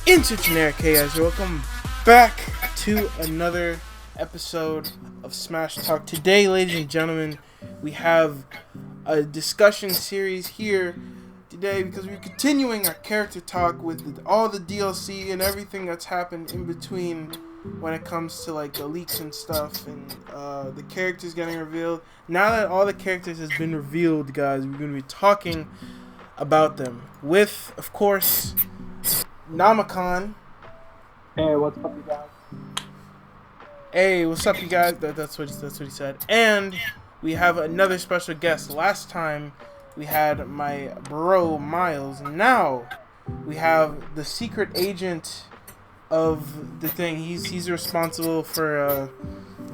Intergeneric, hey guys, welcome back to another episode of Smash Talk. Today, ladies and gentlemen, we have a discussion series here today because we're continuing our character talk with all the DLC and everything that's happened in between when it comes to like the leaks and stuff and the characters getting revealed. Now that all the characters has been revealed, guys, we're going to be talking about them with, of course, Nomicon. Hey, what's up, you guys? Hey, what's up, you guys? That's what he said. And we have another special guest. Last time we had my bro Miles. Now we have the secret agent of the thing. He's responsible for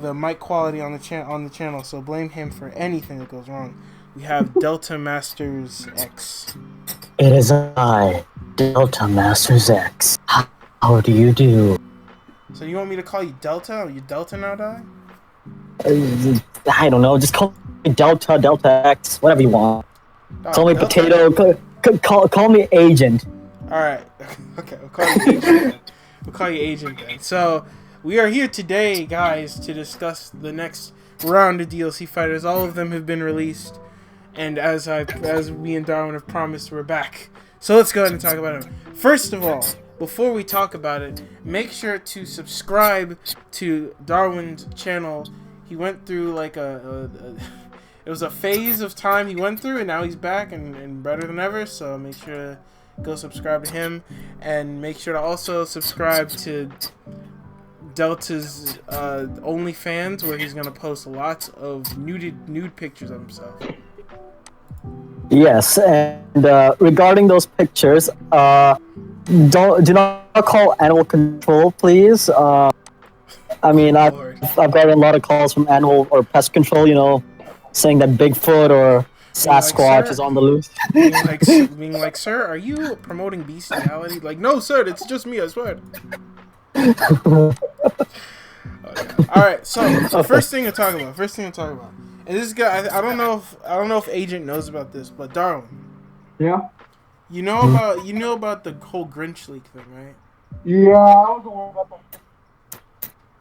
the mic quality on the channel. So blame him for anything that goes wrong. We have DeltaMasterzX. It is I, DeltaMasterzX. How do you do? So you want me to call you Delta? Are you Delta now, Di? I don't know. Just call me Delta X, whatever you want. Call me Delta? Potato. Call me Agent. All right. Okay, we'll call you Agent then. We'll call you Agent then. So we are here today, guys, to discuss the next round of DLC fighters. All of them have been released, and as me and Darwin have promised, we're back. So let's go ahead and talk about it. First of all, before we talk about it, make sure to subscribe to Darwin's channel. He went through like it was a phase of time he went through, and now he's back and better than ever. So make sure to go subscribe to him, and make sure to also subscribe to Delta's OnlyFans, where he's gonna post lots of nude pictures of himself. Yes, and regarding those pictures, do not call animal control, please. I mean, I've gotten a lot of calls from animal or pest control, saying that Bigfoot or Sasquatch is on the loose. being like, sir, are you promoting bestiality? Like, no, sir, it's just me, I swear. Okay. All right, so first thing to talk about. And this guy, I don't know if Agent knows about this, but Darwin. Yeah. You know about the whole Grinch Leak thing, right? Yeah, I was aware about that.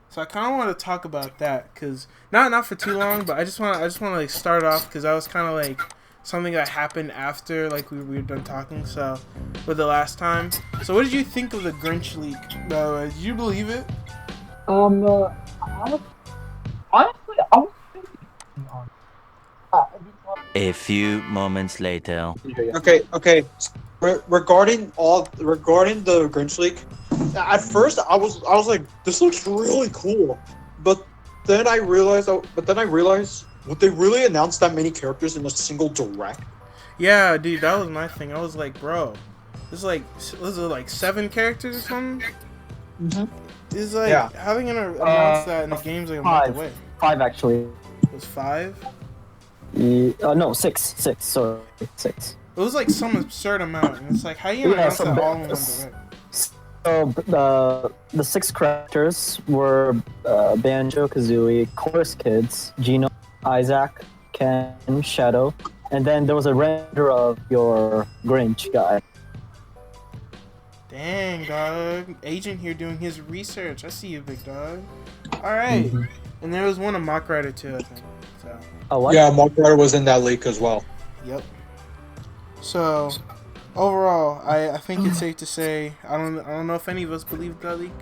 So I kind of want to talk about that, cause not for too long, but I just want to like start off, cause that was kind of like something that happened after like we were done talking. So for the last time. So what did you think of the Grinch Leak? Did you believe it? Honestly, I was thinking on. A few moments later. Okay. Regarding the Grinch leak, at first I was like, this looks really cool, but then I realized would they really announce that many characters in a single direct? Yeah, dude, that was my thing. I was like, bro, this is like 7 characters or something. Mm-hmm. It's like, how are they gonna announce that in the game's like a month away? 5 actually. It was 5? No, 6. Sorry, 6. It was like some absurd amount, and it's like, how are you gonna announce that all in one direct? So the 6 characters were Banjo, Kazooie, Chorus Kids, Gino, Isaac, Ken, Shadow, and then there was a render of your Grinch guy. Dang, dog. Agent here doing his research. I see you, big dog. Alright. Mm-hmm. And there was one of Mock Rider too, I think. So. Oh, what? Yeah, Mock Rider was in that leak as well. Yep. So, overall, I think it's safe to say I don't know if any of us believed that leak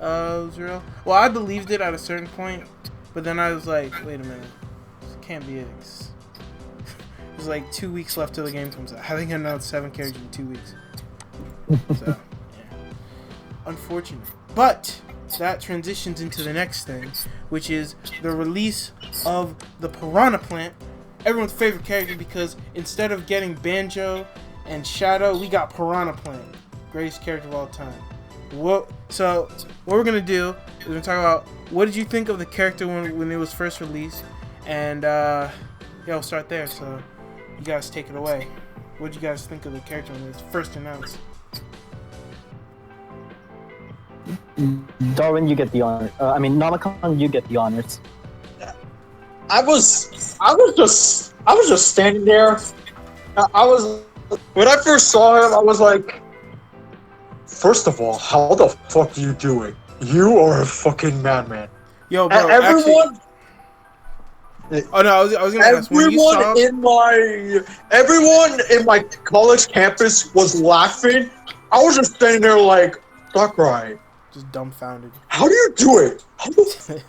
was real. Well, I believed it at a certain point, but then I was like, wait a minute, this can't be it. There's like 2 weeks left till the game comes out. How are they gonna announce 7 characters in 2 weeks? So, yeah, unfortunate. But that transitions into the next thing, which is the release of the Piranha Plant. Everyone's favorite character, because instead of getting Banjo and Shadow, we got Piranha Plant, greatest character of all time. So what we're gonna do is we're gonna talk about what did you think of the character when it was first released, and we'll start there. So you guys take it away. What did you guys think of the character when it was first announced? Darwin, you get the honor. Nomicon, you get the honors. I was just standing there. When I first saw him, I was like, First of all, how the fuck do you do it? You are a fucking madman. Yo, bro, everyone. Oh no, I was gonna ask when you saw everyone in my college campus was laughing. I was just standing there like, stop crying. Just dumbfounded. How do you do it? How do you do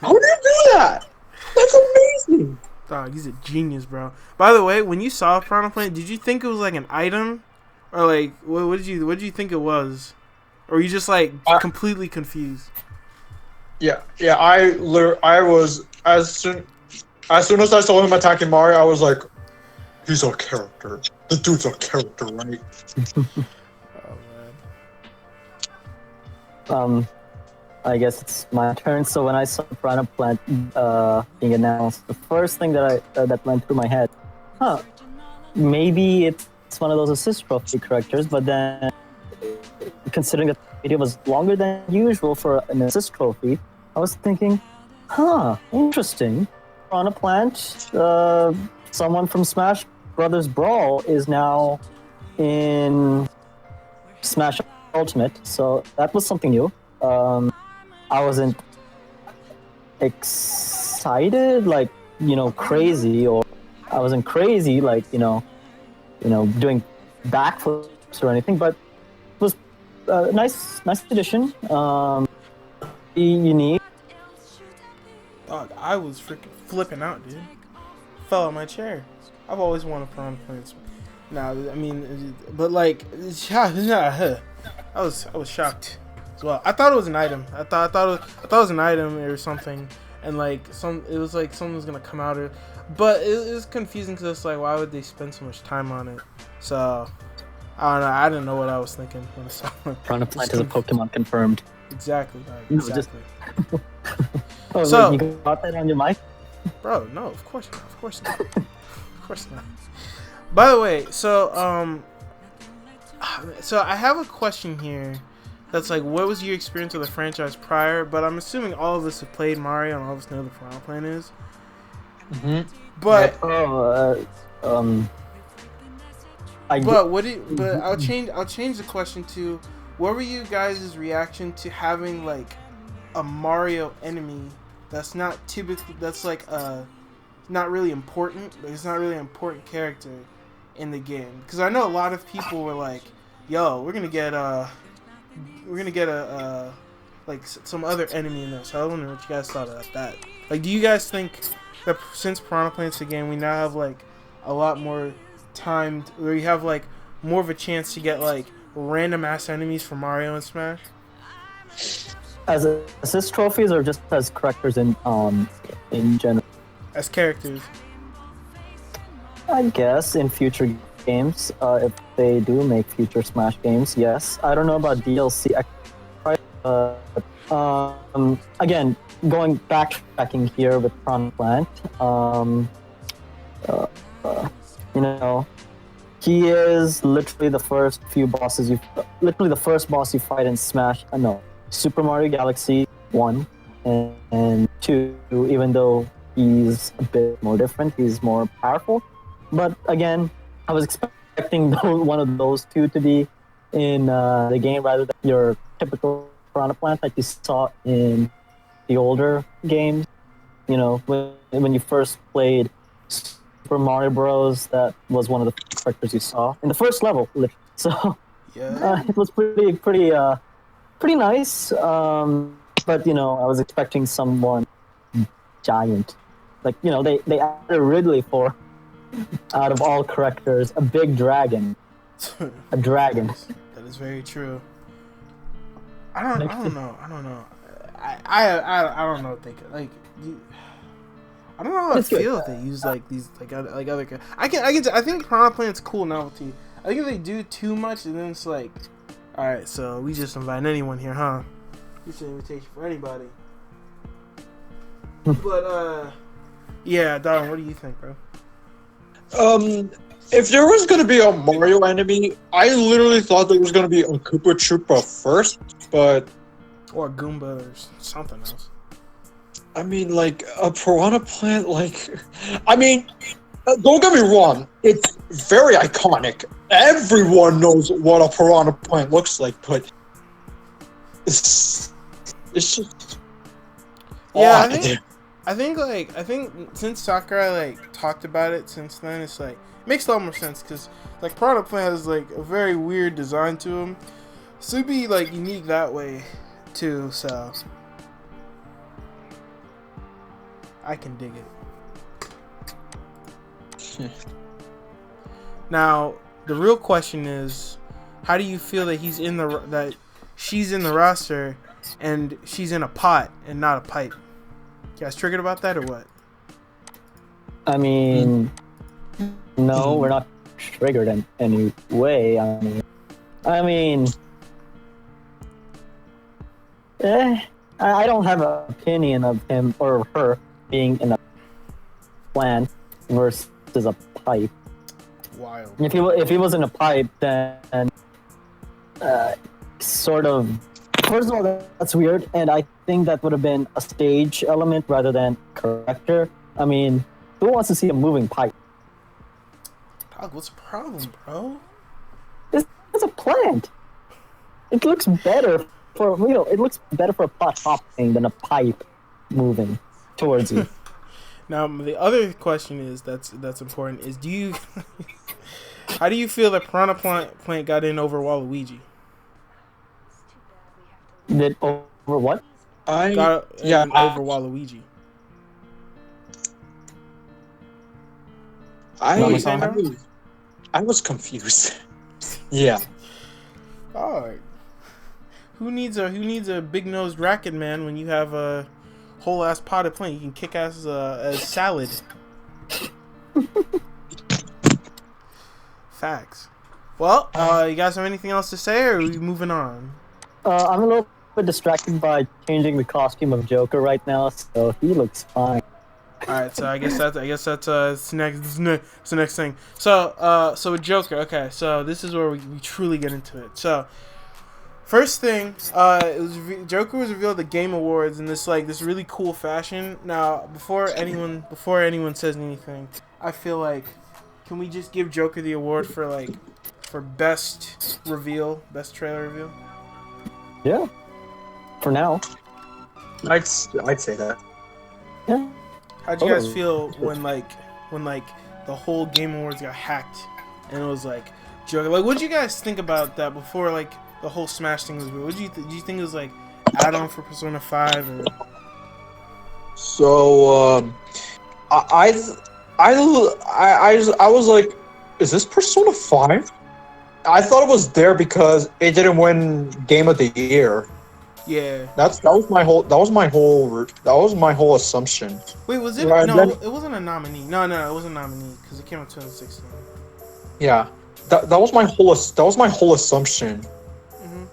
that? That's amazing. Dog, he's a genius, bro. By the way, when you saw Piranha Plant, did you think it was like an item, or like what did you think it was, or were you just like completely confused? Yeah. I was as soon as I saw him attacking Mario, I was like, he's a character. The dude's a character, right? Oh man. I guess it's my turn. So when I saw Piranha Plant being announced, the first thing that went through my head, maybe it's one of those assist trophy characters. But then, considering that the video was longer than usual for an assist trophy, I was thinking, interesting. Piranha Plant, someone from Smash Brothers Brawl is now in Smash Ultimate, so that was something new. I wasn't excited, like, crazy, or I wasn't crazy, like, doing backflips or anything, but it was a nice addition. Unique. Dog, I was freaking flipping out, dude. Fell out my chair. I've always wanted Piranha Plants. Nah, I mean, but like, I was shocked as well. I thought it was an item. I thought it was an item or something, and like it was like something was gonna come out of it. But it was confusing because it's like, why would they spend so much time on it? So I don't know. I didn't know what I was thinking when I saw it. Piranha Plant is a Pokemon confirmed. Exactly. Dog, exactly. Oh, so, wait, you got that on your mic? Bro, no, of course not. Of course not. Of course not. By the way, so I have a question here that's like, what was your experience with the franchise prior? But I'm assuming all of us have played Mario and all of us know what the Piranha Plant is. Mm-hmm. But I'll change the question to, what were you guys' reaction to having like a Mario enemy that's not typically, that's like not really important, but it's not really an important character in the game? Because I know a lot of people were like, yo, we're gonna get like some other enemy in this. I don't know what you guys thought about that. Like, do you guys think that since Piranha Plant's a game, we now have like a lot more time, where you have like more of a chance to get like random ass enemies for Mario and Smash? As assist trophies, or just as characters in general? As characters. I guess in future games, if they do make future Smash games, yes. I don't know about DLC. Again, backtracking here with Piranha Plant, he is literally the first boss you fight in Smash. Super Mario Galaxy 1 and 2, even though he's a bit more different, he's more powerful. But again, I was expecting one of those two to be in the game rather than your typical Piranha Plant that you saw in the older games. When you first played Super Mario Bros., that was one of the characters you saw in the first level. So yeah, it was pretty nice. But I was expecting someone giant. Like, they added Ridley for, out of all characters, a big dragon. A dragon. That is very true. I don't know. I don't know what they could, like. I don't know how I feel if they use like these like other. I think Piranha Plant's cool novelty. I think if they do too much, and then it's like, all right, so we just invite anyone here, huh? It's an invitation for anybody. But yeah, Darwin, what do you think, bro? If there was gonna be a Mario enemy, I literally thought there was gonna be a Koopa Troopa first, but or a Goomba or something else. I mean, like a Piranha Plant, like, I mean, don't get me wrong, it's very iconic. Everyone knows what a Piranha Plant looks like, but it's just Yeah, odd. I think since Sakurai like talked about it since then, it's like it makes a lot more sense because like Piranha Plant has like a very weird design to him, so it'd be like unique that way too. So I can dig it. Now the real question is, how do you feel that she's in the roster and she's in a pot and not a pipe? You guys triggered about that or what? I mean, no, we're not triggered in any way. I mean, I don't have an opinion of him or her being in a plant versus a pipe. Wild. If he was in a pipe, then sort of. First of all, that's weird, and I think that would have been a stage element rather than character. I mean, who wants to see a moving pipe? Dog, what's the problem, bro? It's a plant. It looks better for it looks better for a pot hopping than a pipe moving towards you. Now the other question is that's important is how do you feel that Piranha Plant got in over Waluigi? Did over what? Over Waluigi. I was confused. Yeah. Alright. Who needs a big nosed racket man when you have a whole ass potted plant? You can kick ass as salad. Facts. Well, you guys have anything else to say, or are we moving on? I'm a little bit distracted by changing the costume of Joker right now, so he looks fine. All right, so I guess that's next thing. So with Joker, okay, so this is where we truly get into it. So first thing, Joker was revealed at the Game Awards in this really cool fashion. Now, before anyone says anything, I feel like, can we just give Joker the award for best trailer reveal? Yeah. For now. I'd say that. Yeah. How'd you guys feel when the whole Game Awards got hacked and it was Joker? What'd you guys think about that before the whole Smash thing was real? Did you think it was add-on for Persona 5 or? So I was like, is this Persona 5? I thought it was there because it didn't win Game of the Year. Yeah. That was my whole assumption. Wait, was it? Right, no, it wasn't a nominee. No, it wasn't a nominee because it came out in 2016. Yeah, that was my whole assumption.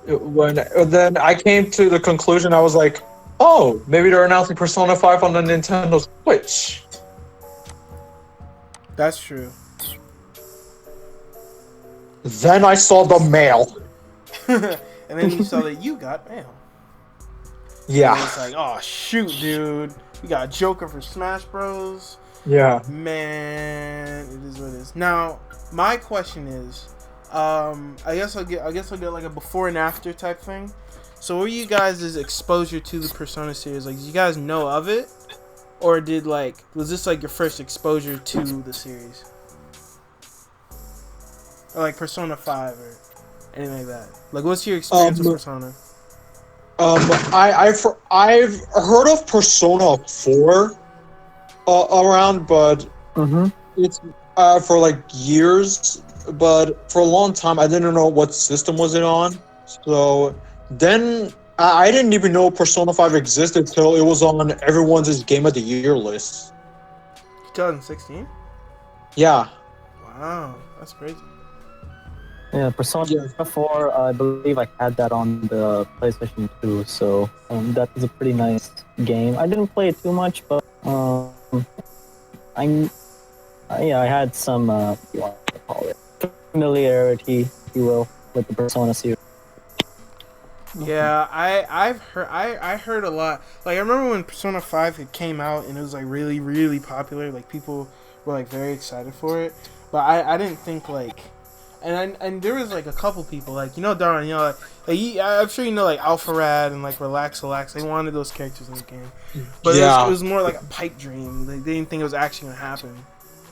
Mm-hmm. Then I came to the conclusion, I was like, oh, maybe they're announcing Persona 5 on the Nintendo Switch. That's true. Then I saw the mail. And then you saw that you got mail. Yeah. And it's oh shoot, dude. We got Joker for Smash Bros. Yeah. Man, it is what it is. Now, my question is, I guess I'll get a before and after type thing. So, what were you guys' exposure to the Persona series? Did you guys know of it, or was this your first exposure to the series, or Persona 5 or anything like that? What's your experience with Persona? I've heard of Persona 4 around, but it's for years. But for a long time, I didn't know what system was it on. So then I didn't even know Persona 5 existed till it was on everyone's Game of the Year list. 2016? Yeah. Wow, that's crazy. Yeah, Persona 4, I believe I had that on the PlayStation 2, so that was a pretty nice game. I didn't play it too much, but I had some what do you want to call it, familiarity, if you will, with the Persona series. Yeah, I heard a lot. I remember when Persona 5 came out and it was really, really popular. People were very excited for it, but I didn't think and there was like a couple people like Darwin, I'm sure like Alpharad and like Relax. They wanted those characters in the game, but it was more like a pipe dream. They didn't think it was actually gonna happen.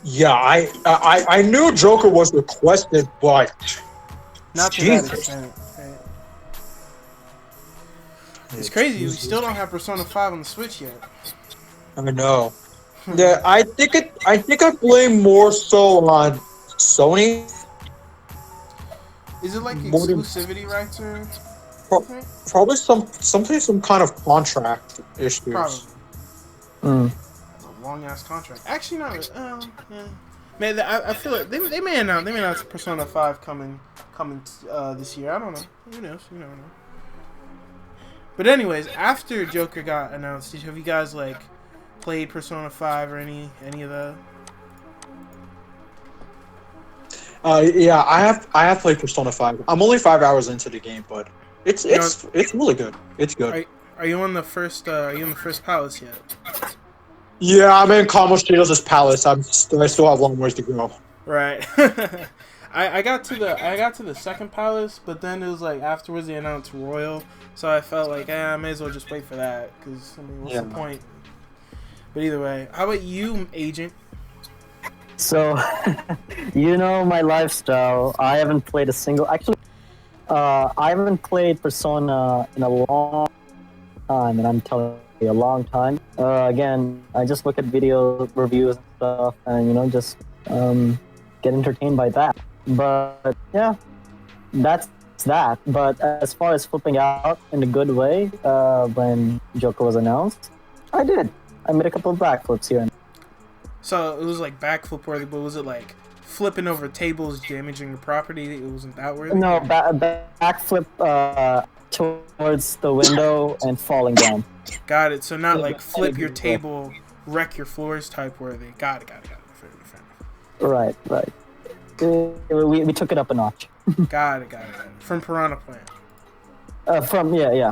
Yeah, I knew Joker was requested, but not to that extent. Right? It's crazy. We still don't have Persona 5 on the Switch yet. I know. Yeah, I think I blame more so on Sony. Is it like exclusivity rights or? Probably some kind of contract issues. Probably. Mm. A long ass contract. Actually, not. Yeah. Man, I feel like they may announce Persona 5 coming this year. I don't know. Who knows? You never know. But anyways, after Joker got announced, have you guys like played Persona 5 or any of that? Yeah, I have played Persona 5. I'm only 5 hours into the game, but it's really good. It's good. Are you on the first palace yet? Yeah, I'm in Kamoshida's palace. I still have long ways to go. Right. I got to the second palace, but then it was like afterwards they announced Royal, so I felt like I may as well just wait for that because what's the point? But either way, how about you, Agent? So, my lifestyle. I haven't played a single. Actually, I haven't played Persona in a long time, and I'm telling you, a long time. Again, I just look at video reviews and stuff, and just get entertained by that. But yeah, that's that. But as far as flipping out in a good way, when Joker was announced, I did. I made a couple of backflips here. So it was like backflip worthy, but was it like flipping over tables, damaging the property? It wasn't that worthy? No, backflip towards the window and falling down. Got it. So not like flip your table, wreck your floors type worthy. Got it. Fair enough. Right. We took it up a notch. Got it. From Piranha Plant. Yeah.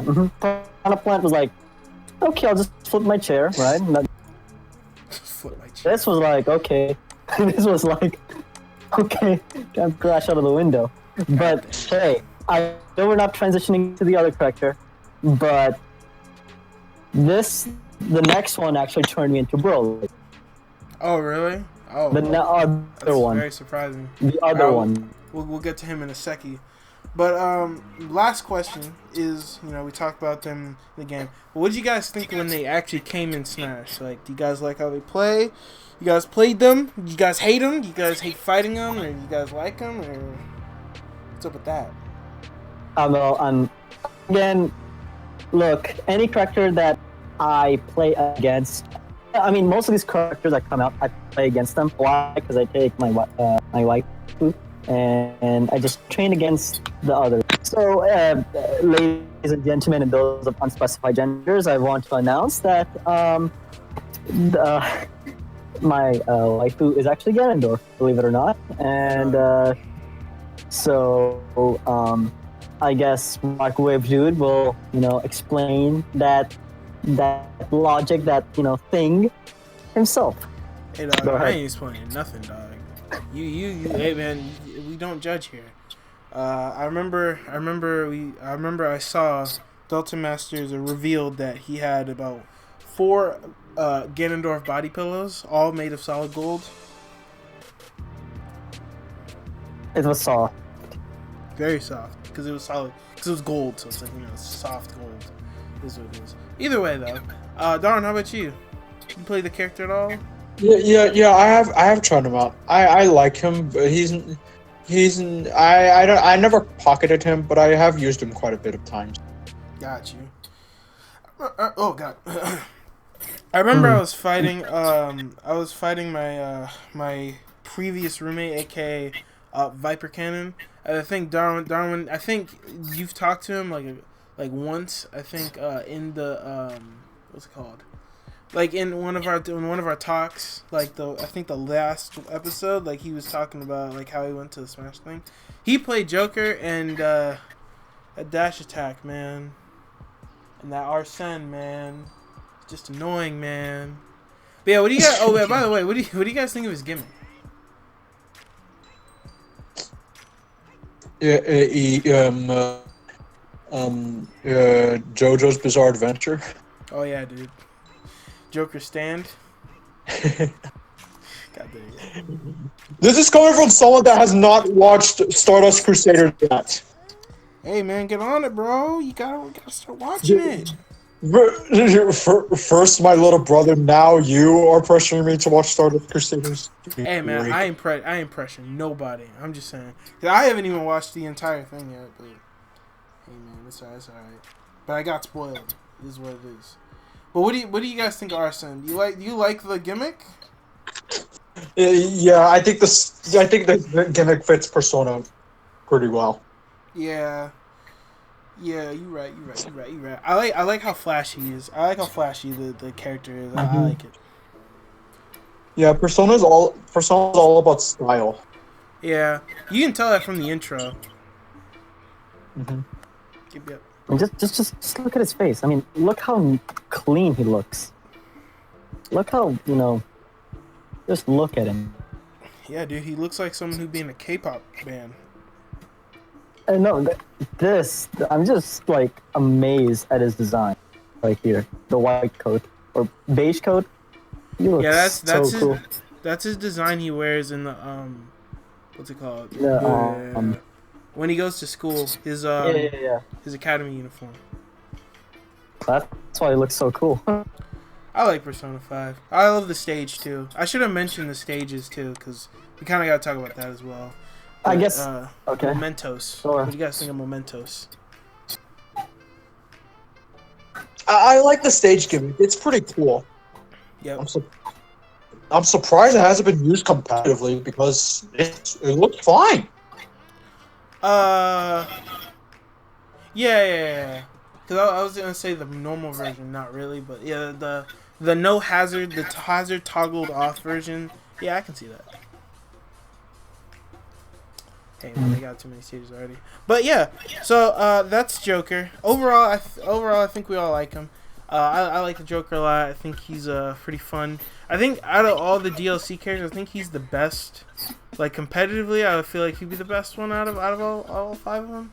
Mm-hmm. Piranha Plant was like, okay, I'll just flip my chair, right? Flip my chair. This was like, okay. This was like, okay, can't crash out of the window. But hey, I know we're not transitioning to the other character, but the next one actually turned me into Broly. Oh, really? Oh, other one. Very surprising. The other one. We'll get to him in a second. But last question is, we talked about them in the game. But what did you guys think when they actually came in Smash? Like, do you guys like how they play? You guys played them? You guys hate them? You guys hate fighting them? Or you guys like them? Or what's up with that? Again, look, any character that I play against, I mean, most of these characters that come out, I play against them. Why? Because I take my wife and I just train against the others. So, ladies and gentlemen, and those of unspecified genders, I want to announce that my waifu is actually Ganondorf, believe it or not. And I guess Microwave Dude will, explain that logic, that thing himself. Hey dog, I ain't explaining nothing, dog. You hey man, we don't judge here. I remember I saw DeltaMasterzX revealed that he had about 4 Ganondorf body pillows, all made of solid gold. It was soft. Very soft, because it was solid, because it was gold, so it's like, soft gold is what it is. Either way though, Darwin, how about you? You play the character at all? Yeah. I have tried him out. I like him, but I never pocketed him, but I have used him quite a bit of times. Got you. Oh god. I remember I was fighting my my previous roommate, aka Viper Cannon. I think Darwin. I think you've talked to him like once. I think in the what's it called? Like in one of our talks, like I think the last episode, like he was talking about like how he went to the Smash thing. He played Joker and a dash attack, man, and that Arsene, man, just annoying, man. But yeah, what do you guys? Oh, yeah, by the way, what do you guys think of his gimmick? JoJo's Bizarre Adventure. Oh yeah, dude. Joker stand. God dang. This is coming from someone that has not watched Stardust Crusader yet. Hey man, get on it, bro. You gotta start watching it. First, my little brother. Now you are pressuring me to watch Stardust Crusaders. Hey man, I ain't pressuring nobody. I'm just saying. 'Cause I haven't even watched the entire thing yet. But hey man, it's alright. But I got spoiled. This is what it is. But what do you guys think of Arsene? Do you like the gimmick? Yeah, I think the gimmick fits Persona pretty well. Yeah. Yeah, you're right. I like how flashy he is. I like how flashy the character is. I like it. Yeah, Persona's all about style. Yeah, you can tell that from the intro. Yep. And just look at his face. I mean, look how clean he looks. Look how, just look at him. Yeah, dude, he looks like someone who'd be in a K-pop band. And no, I'm just like amazed at his design right here. The white coat or beige coat. He looks that's so cool. That's his design he wears in the what's it called? When he goes to school, his his academy uniform. That's why he looks so cool. I like Persona 5. I love the stage too. I should have mentioned the stages too, because we kind of got to talk about that as well. But, I guess. Okay. Mementos. Sure. What do you guys think of Mementos? I like the stage gimmick. It's pretty cool. Yep. I'm surprised it hasn't been used competitively because it looks fine. Yeah. Because I was gonna say the normal version, not really, but yeah, the no hazard, the hazard toggled off version. Yeah, I can see that. Hey man, they got too many stages already. But yeah, so that's Joker. Overall, I think we all like him. I like the Joker a lot. I think he's pretty fun. I think out of all the DLC characters, I think he's the best. Like competitively, I feel like he'd be the best one out of all 5 of them.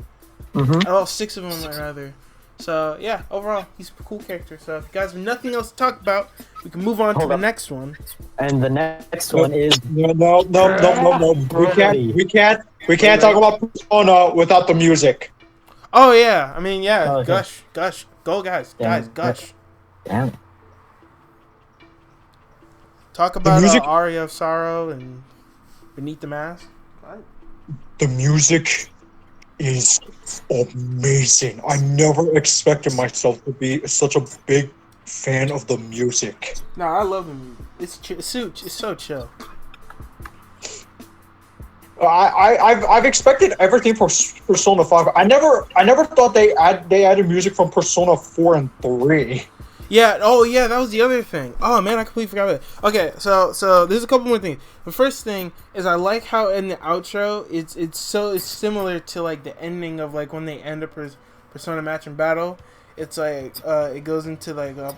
Out of all 6 of them, rather. So yeah, overall, he's a cool character. So if you guys have nothing else to talk about, we can move on to the next one. And the next one is no. We can't talk about Persona without the music. Oh yeah, I mean yeah, Okay. gush, go guys, gush. Damn. Talk about music- Aria of Sorrow and Beneath the Mask. The music is amazing. I never expected myself to be such a big fan of the music. No, I love the music. It's so chill. I've expected everything from Persona 5. I never thought they added music from Persona 4 and 3. Yeah. Oh, yeah. That was the other thing. Oh man, I completely forgot about it. Okay, so there's a couple more things. The first thing is I like how in the outro it's similar to like the ending of like when they end a Persona match and battle. It's like it goes into like I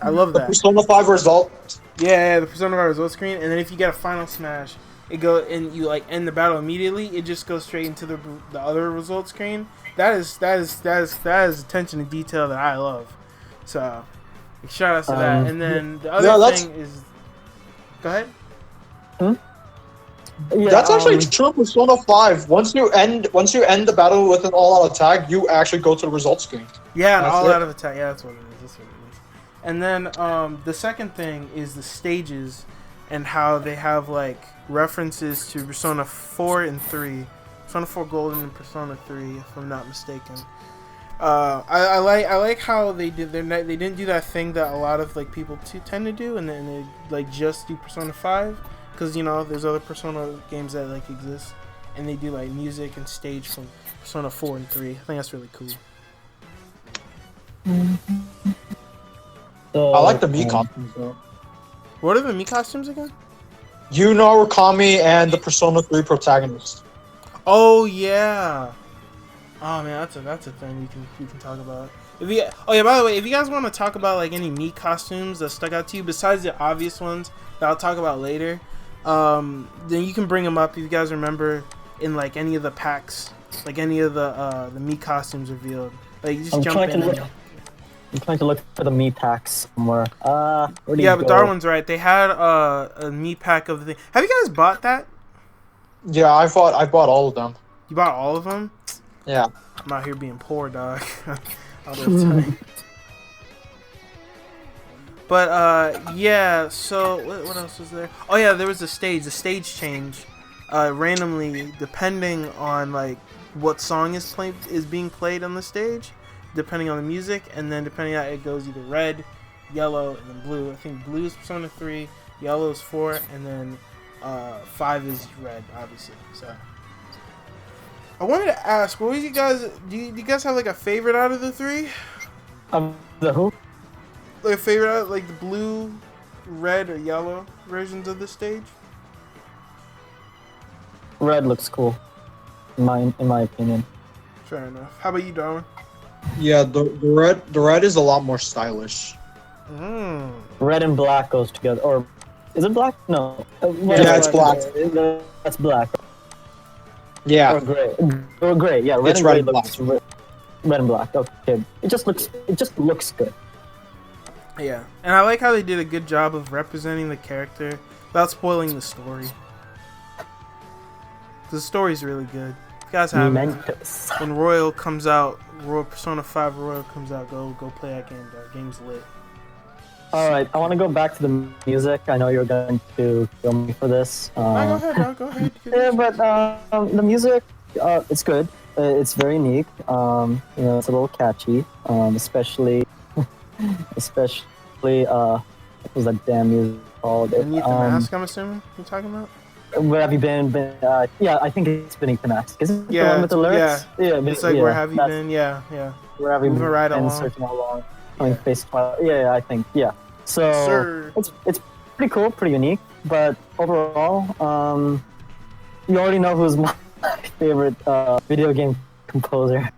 love that. Persona 5 result. Yeah, the Persona 5 result screen, and then if you get a final smash, it go and you like end the battle immediately. It just goes straight into the other result screen. That is attention to detail that I love. So, shout out to that. And then the other thing is, go ahead. Yeah, That's actually true. Persona 5. Once you end the battle with an all-out attack, you actually go to the result screen. Yeah, an all-out of attack. Yeah, that's what it is. And then the second thing is the stages and how they have like references to Persona 4 and 3. Persona 4 Golden and Persona 3, if I'm not mistaken. I like how they didn't do that thing that a lot of like people tend to do, and then they like just do Persona 5, because there's other Persona games that like exist, and they do like music and stage from Persona 4 and 3. I think that's really cool. I like the Mii costumes though. What are the Mii costumes again? Rukami and the Persona 3 protagonist. Oh yeah. Oh man, that's a thing we can talk about. By the way, if you guys want to talk about like any Mii costumes that stuck out to you besides the obvious ones that I'll talk about later, then you can bring them up if you guys remember in like any of the packs, like any of the Mii costumes revealed. Like you just jump in. I'm trying to look for the Mii packs somewhere. Yeah, but Darwin's right. They had a Mii pack of the thing. Have you guys bought that? Yeah, I bought all of them. You bought all of them? Yeah. I'm out here being poor, dog. All the time. But yeah. So what else was there? Oh yeah, there was the stage change. Randomly, depending on like what song is being played on the stage, depending on the music, and then depending on it goes either red, yellow, and then blue. I think blue is Persona 3, yellow is 4, and then 5 is red, obviously. So I wanted to ask, what was you guys? Do you guys have like a favorite out of the 3? The who? Like a favorite out, like the blue, red, or yellow versions of the stage? Red looks cool, in my opinion. Fair enough. How about you, Darwin? Yeah, the red is a lot more stylish. Red and black goes together, or is it black? No. Yeah, it's black. That's black. Yeah. Or gray. Or gray. Yeah, red It's and red gray and black. looks red and black. Okay, it just looks good. Yeah, and I like how they did a good job of representing the character without spoiling the story. The story's really good. You guys have when Royal comes out, Persona 5 Royal comes out, go play that game. The game's lit. Alright, I want to go back to the music. I know you're going to kill me for this. Go ahead, dog. Go ahead. Yeah, but the music, it's good. It's very unique. It's a little catchy. Especially what was that damn music called? Beneath the Mask, I'm assuming you're talking about? Where have you been? Yeah, I think it's Beneath the Mask. Isn't it the one with the lyrics? Yeah, it's like, where have you been? Yeah. Where have you been? Right and along. Searching along. Yeah, I think, yeah. So, it's pretty cool, pretty unique, but overall, you already know who's my favorite video game composer.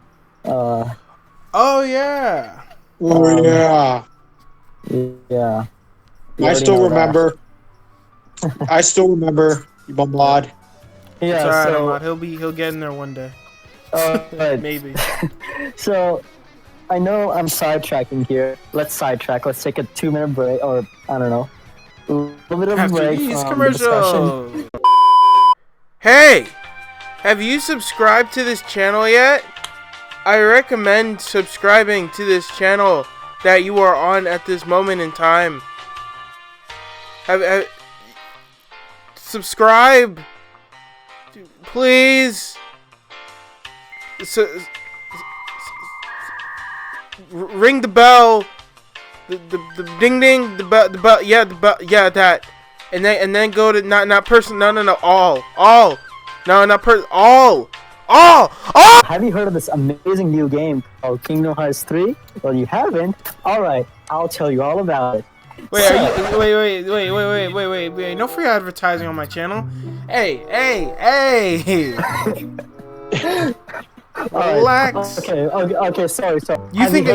Oh, yeah! Oh, yeah. Yeah. I still remember. I still remember Bumlod. It's Yeah, alright, so... Ahmad. He'll get in there one day. Right. Maybe. So, I know I'm sidetracking here. Let's sidetrack. Let's take a 2-minute break, or I don't know, a little bit of a break from the discussion. Hey, have you subscribed to this channel yet? I recommend subscribing to this channel that you are on at this moment in time. Subscribe, please. Ring the bell, the ding ding, the bell, yeah, the bell, yeah, that, and then go to not person, no, all, no, not person, all. Have you heard of this amazing new game called Kingdom Hearts 3? Well, you haven't. All right, I'll tell you all about it. Wait, no free advertising on my channel. Hey. Relax. Okay, sorry. You think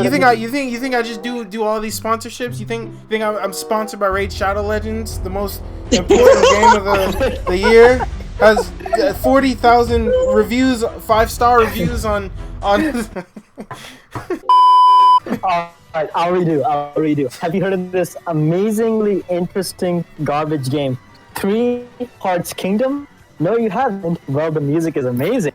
I just do all these sponsorships? You think I'm sponsored by Raid Shadow Legends, the most important game of the year? Has 40,000 reviews, 5-star reviews on. Alright, I'll redo. Have you heard of this amazingly interesting garbage game, 3 Hearts Kingdom? No, you haven't. Well, the music is amazing.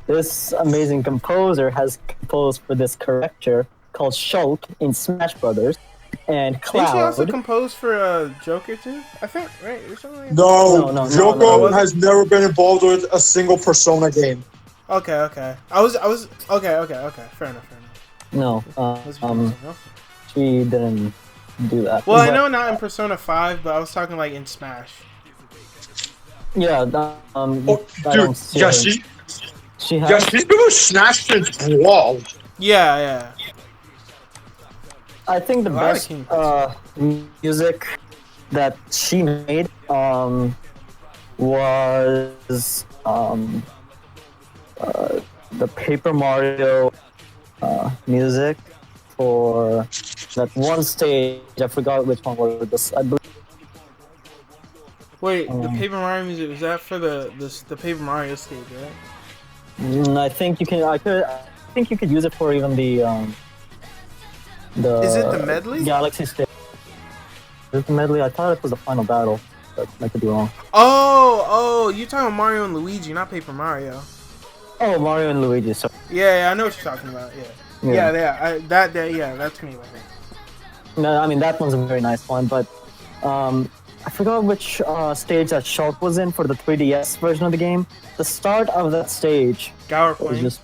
This amazing composer has composed for this character called Shulk in Smash Brothers, and Cloud. Didn't she also compose for Joker too? I think, right? Or something like that? No, Joker has never been involved with a single Persona game. Okay. I was okay. Fair enough. No, she didn't do that. Well, I know not in Persona 5, but I was talking like in Smash. Yeah, she's been with Smash since Brawl. Yeah. I think the best music that she made was the Paper Mario music for that one stage. I forgot which one was this. I believe Wait, the Paper Mario music, was that for the Paper Mario stage, right? I think you can. I think you could use it for even the. Is it the medley? Galaxy stage. Is it the medley? I thought it was the final battle, but I could be wrong. Oh, you're talking about Mario and Luigi, not Paper Mario. Oh, Mario and Luigi. Sorry. Yeah, I know what you're talking about. Yeah. That's me. Right. No, I mean that one's a very nice one, but I forgot which stage that Shulk was in for the 3DS version of the game. The start of that stage Gower was Plains. just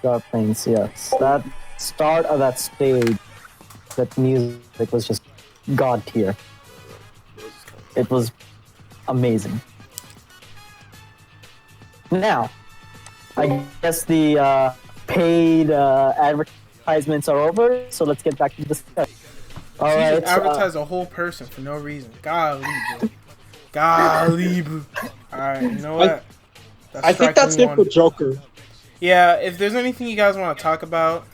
Gower Plains. Yes, that start of that stage, that music was just god tier. It was amazing. Now, I guess the paid advertisements are over, so let's get back to the discussion. She just advertised a whole person for no reason. Golly, bro. Golly, bro. Alright, you know what? I think that's it for Joker. Yeah, if there's anything you guys want to talk about,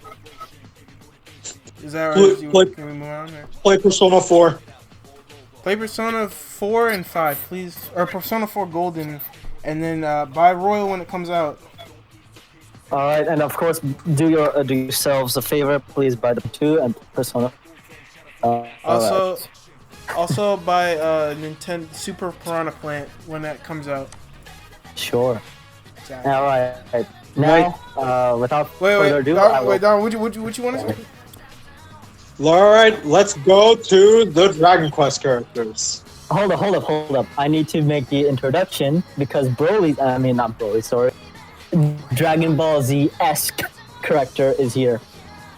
is that right? Can we move on? Or? Play Persona 4. Play Persona 4 and 5, please. Or Persona 4 Golden, and then buy Royal when it comes out. Alright, and of course, do yourselves a favor, please buy the 2 and Persona. Also buy Nintendo Super Piranha Plant when that comes out. Sure. Exactly. Alright. Now, without further ado, Darwin, what you want to say? Alright, let's go to the Dragon Quest characters. Hold up. I need to make the introduction because not Broly, sorry. Dragon Ball Z-esque character is here.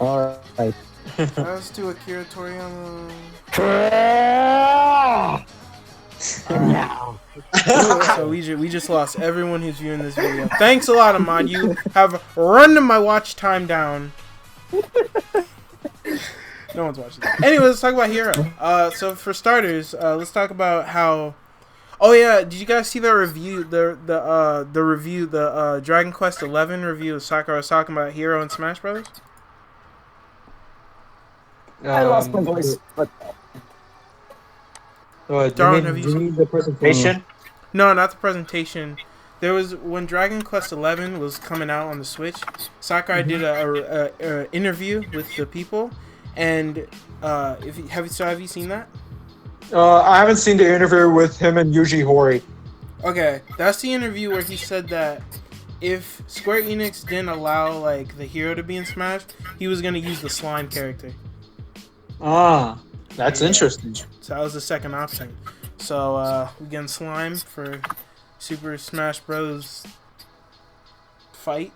Alright. Let's do Akira Toriyama. Now. So we just lost everyone who's viewing this video. Thanks a lot, Ahmad. You have run my watch time down. No one's watching that. Anyway, let's talk about Hero. So for starters, let's talk about how. Oh yeah, did you guys see the review? The Dragon Quest XI review of Sakura was talking about Hero and Smash Brothers. I lost my voice. But... Darwin, have you seen the presentation? No, not the presentation. There was when Dragon Quest XI was coming out on the Switch. Sakurai did a interview with the people, and have you seen that? I haven't seen the interview with him and Yuji Horii. Okay, that's the interview where he said that if Square Enix didn't allow like the hero to be in Smash, he was gonna use the slime character. Ah, that's interesting. So that was the second option. So we getting slime for Super Smash Bros. Fight.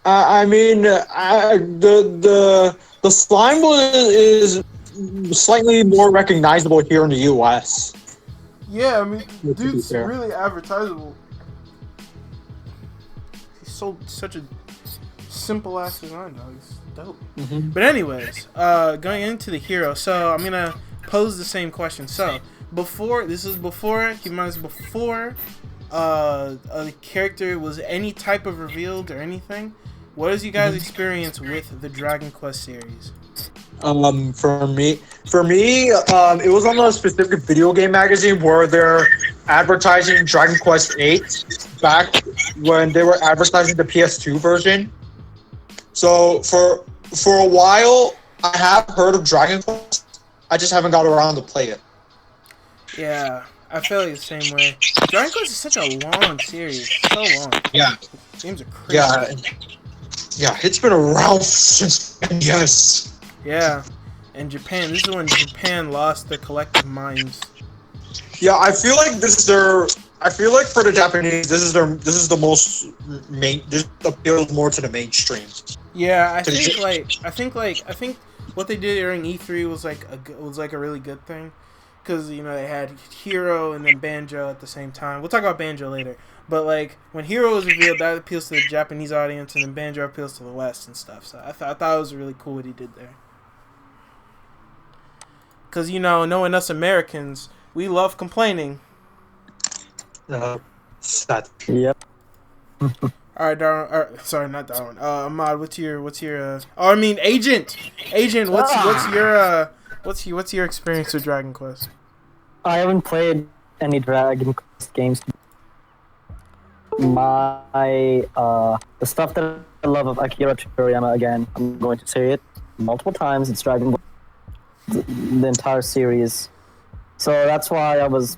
I mean, the slime is slightly more recognizable here in the US. Yeah, I mean, dude's really advertisable. He's such a simple ass design, though. He's dope. Mm-hmm. But anyways, going into the hero, so I'm gonna pose the same question. So before a character was any type of revealed or anything, what is you guys' experience with the Dragon Quest series? For me, it was on a specific video game magazine where they're advertising Dragon Quest VIII back when they were advertising the PS2 version. So for a while, I have heard of Dragon Quest. I just haven't got around to play it. Yeah, I feel like the same way. Dragon Quest is such a long series, so long. Yeah, games are crazy. Yeah, it's been around since yes. Yeah, and Japan. This is when Japan lost their collective minds. Yeah, I feel like I feel like for the Japanese, this is the most this appeals more to the mainstream. Yeah, I think what they did during E3 was like a really good thing, because you know they had Hero and then Banjo at the same time. We'll talk about Banjo later, but like when Hero was revealed, that appeals to the Japanese audience, and then Banjo appeals to the West and stuff. So I thought it was really cool what he did there. Because, you know, knowing us Americans, we love complaining. Sad. Yep. All right, Darwin. Sorry, not Darwin. Ahmad, what's your? Agent. What's your experience with Dragon Quest? I haven't played any Dragon Quest games. The stuff that I love of Akira Toriyama, again, I'm going to say it multiple times, it's Dragon Ball, the entire series. So that's why I was,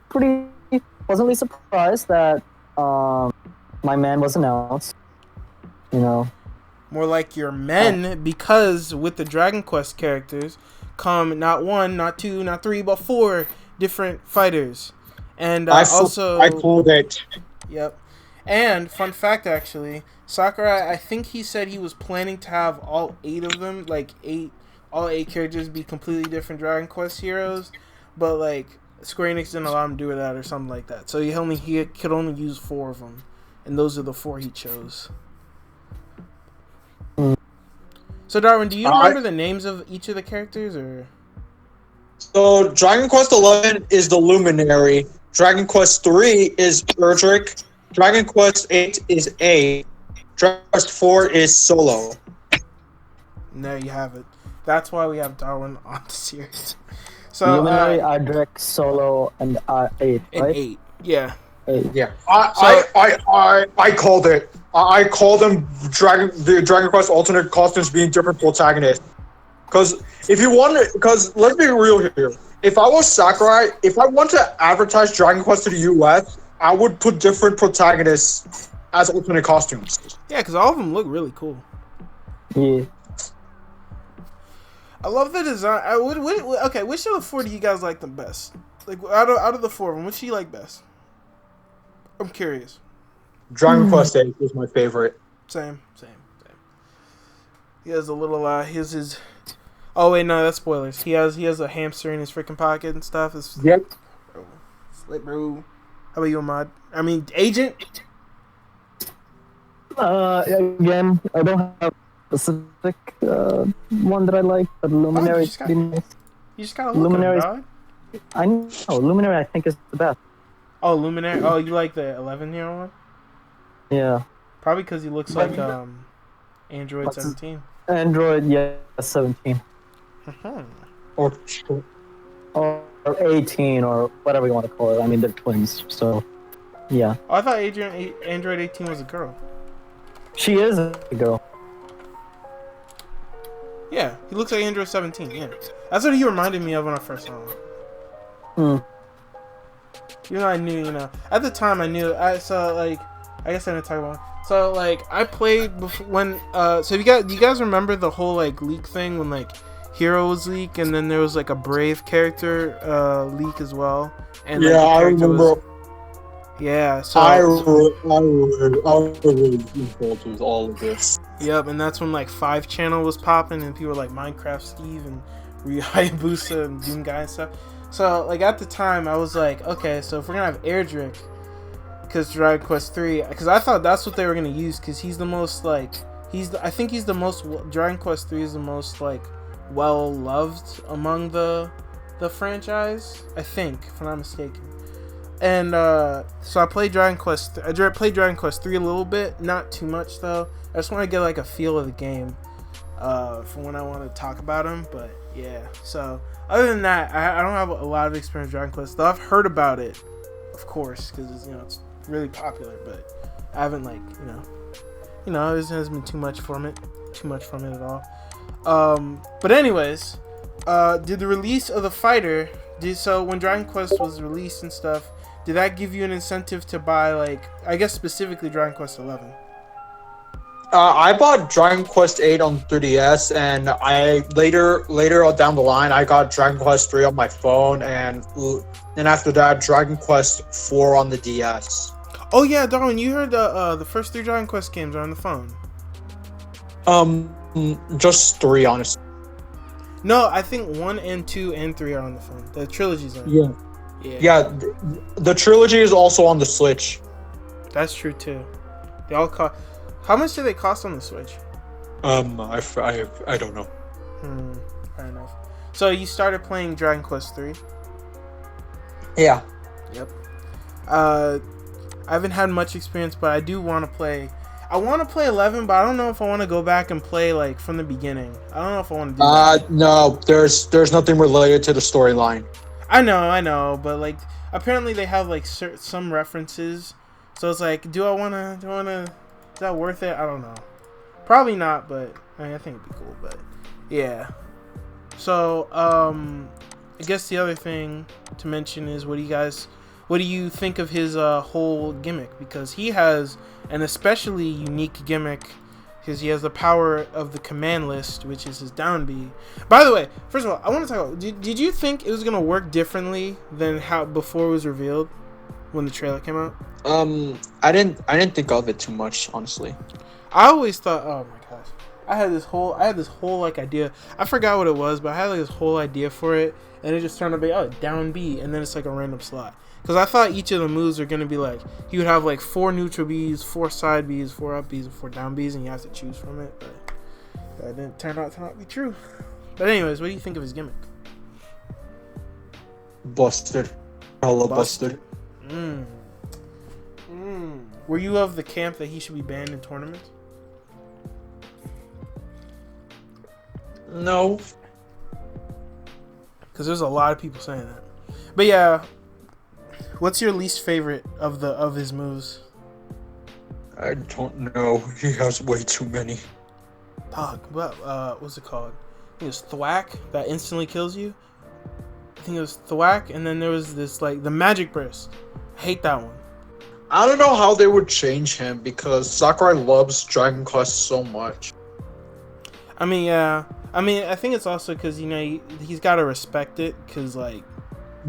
pretty pleasantly surprised that my man was announced. More like your men, because with the Dragon Quest characters come not 1, not 2, not 3, but 4 different fighters. And I called it. Yep. And fun fact, actually, Sakurai, I think he said he was planning to have all 8 of them, all 8 characters be completely different Dragon Quest heroes, but Square Enix didn't allow him to do that or something like that. So he could only use 4 of them, and those are the 4 he chose. So Darwin, do you remember the names of each of the characters, or? So Dragon Quest 11 is the Luminary. Dragon Quest 3 is Erdrick. Dragon Quest 8 is A. Dragon Quest 4 is Solo. There you have it. That's why we have Darwin on the series. So Luminary, Erdrick, Solo, and 8, right? And 8, yeah. 8. Yeah, I called it. I called them the Dragon Quest alternate costumes being different protagonists. Because let's be real here. If I was Sakurai, if I want to advertise Dragon Quest to the US, I would put different protagonists as alternate costumes. Yeah, because all of them look really cool. Yeah. I love the design. Okay, which of the 4 do you guys like the best? Out of the 4 of them, which do you like best? I'm curious. Dragon Quest 8 is my favorite. Same. He has a little, his... Oh, wait, no, that's spoilers. He has a hamster in his freaking pocket and stuff. Yep. Bro. How about you, Ahmad? I mean, Agent? Again, I don't have a specific one that I like, but Luminary... You just gotta look Luminary, at him, dog. I know, Luminary I think is the best. Oh, Luminary? Oh, you like the 11-year-old one? Yeah. Probably because he looks like Android 17. Android, yeah, 17. Or 18, or whatever you want to call it. I mean, they're twins, so yeah. Oh, I thought Android 18 was a girl. She is a girl. Yeah, he looks like Android 17, yeah. That's what he reminded me of when I first saw him. Even though I knew, at the time I knew, I guess I didn't talk about it. So, I played before, when, so do you guys remember the whole, leak thing when, Hero was leak, and then there was, a Brave character, leak as well? And, yeah, I remember. Yeah, so... I was really involved with all of this. Yep, and that's when, 5 channel was popping, and people were like Minecraft Steve and Ryu Hayabusa and Doom Guy and stuff. So, at the time, I was like, okay, so if we're gonna have Erdrick, because Dragon Quest 3, because I thought that's what they were gonna use, because he's the most I think he's the most, Dragon Quest 3 is the most well loved among the franchise, I think, if I'm not mistaken. And so I played Dragon Quest 3 a little bit, not too much though. I just want to get a feel of the game for when I want to talk about him. But yeah, so other than that, I don't have a lot of experience with Dragon Quest though. I've heard about it, of course, because it's really popular, but I haven't there hasn't been too much from it at all. But anyways, did the release of the fighter, when Dragon Quest was released and stuff, did that give you an incentive to buy, I guess specifically Dragon Quest 11? I bought Dragon Quest 8 on 3DS, and I later down the line, I got Dragon Quest 3 on my phone, and after that, Dragon Quest 4 on the DS. Oh yeah, Darwin, you heard the first 3 Dragon Quest games are on the phone. Just 3, honestly. No, I think 1 and 2 and 3 are on the phone. The trilogy's on. Yeah. Yeah, the trilogy is also on the Switch. That's true too. They all cost. How much do they cost on the Switch? I don't know. Fair enough. So you started playing Dragon Quest 3? Yeah. Yep. I haven't had much experience, but I do want to play. I want to play 11, but I don't know if I want to go back and play from the beginning. I don't know if I want to do that. No, there's nothing related to the storyline. I know, but like apparently they have like some references, so it's like, do I wanna? Is that worth it? I don't know. Probably not, but I think it'd be cool. But yeah. So I guess the other thing to mention is what do you think of his whole gimmick? Because he has an especially unique gimmick. Because he has the power of the command list, which is his down B. By the way, first of all, I want to talk about, did you think it was going to work differently than how before it was revealed when the trailer came out? I didn't think of it too much, honestly. I always thought, oh my gosh, I had this whole like idea. I forgot what it was, but I had like this whole idea for it, and it just turned out to be down B, and then it's like a random slot. Because I thought each of the moves are going to be like, he would have like 4 neutral Bs, 4 side Bs, 4 up Bs, and 4 down Bs, and you have to choose from it. But that didn't turn out to not be true. But anyways, what do you think of his gimmick? Busted. Hella busted. Were you of the camp that he should be banned in tournaments? No. Because there's a lot of people saying that. But yeah, what's your least favorite of his moves? I don't know. He has way too many. Dog, what's it called? I think it's Thwack that instantly kills you. I think it was Thwack, and then there was this like the Magic Burst. I hate that one. I don't know how they would change him because Sakurai loves Dragon Quest so much. I mean, yeah. I mean, I think it's also because, you know, he's got to respect it because, like,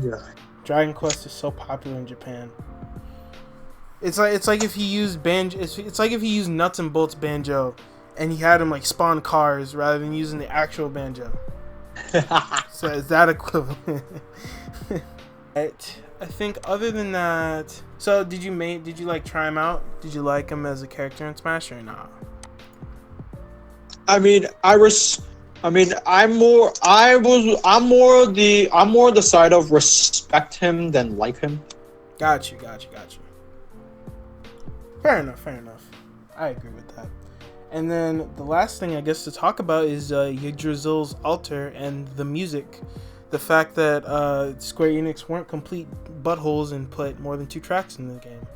yeah, Dragon Quest is so popular in Japan. It's like if he used Banjo. It's like if he used Nuts and Bolts Banjo, and he had him like spawn cars rather than using the actual Banjo. So is that equivalent? I think other than that. So did you like try him out? Did you like him as a character in Smash or not? I'm more the side of respect him than like him. Got you. Fair enough. I agree with that. And then the last thing I guess to talk about is Yggdrasil's altar and the music. The fact that Square Enix weren't complete buttholes and put more than 2 tracks in the game.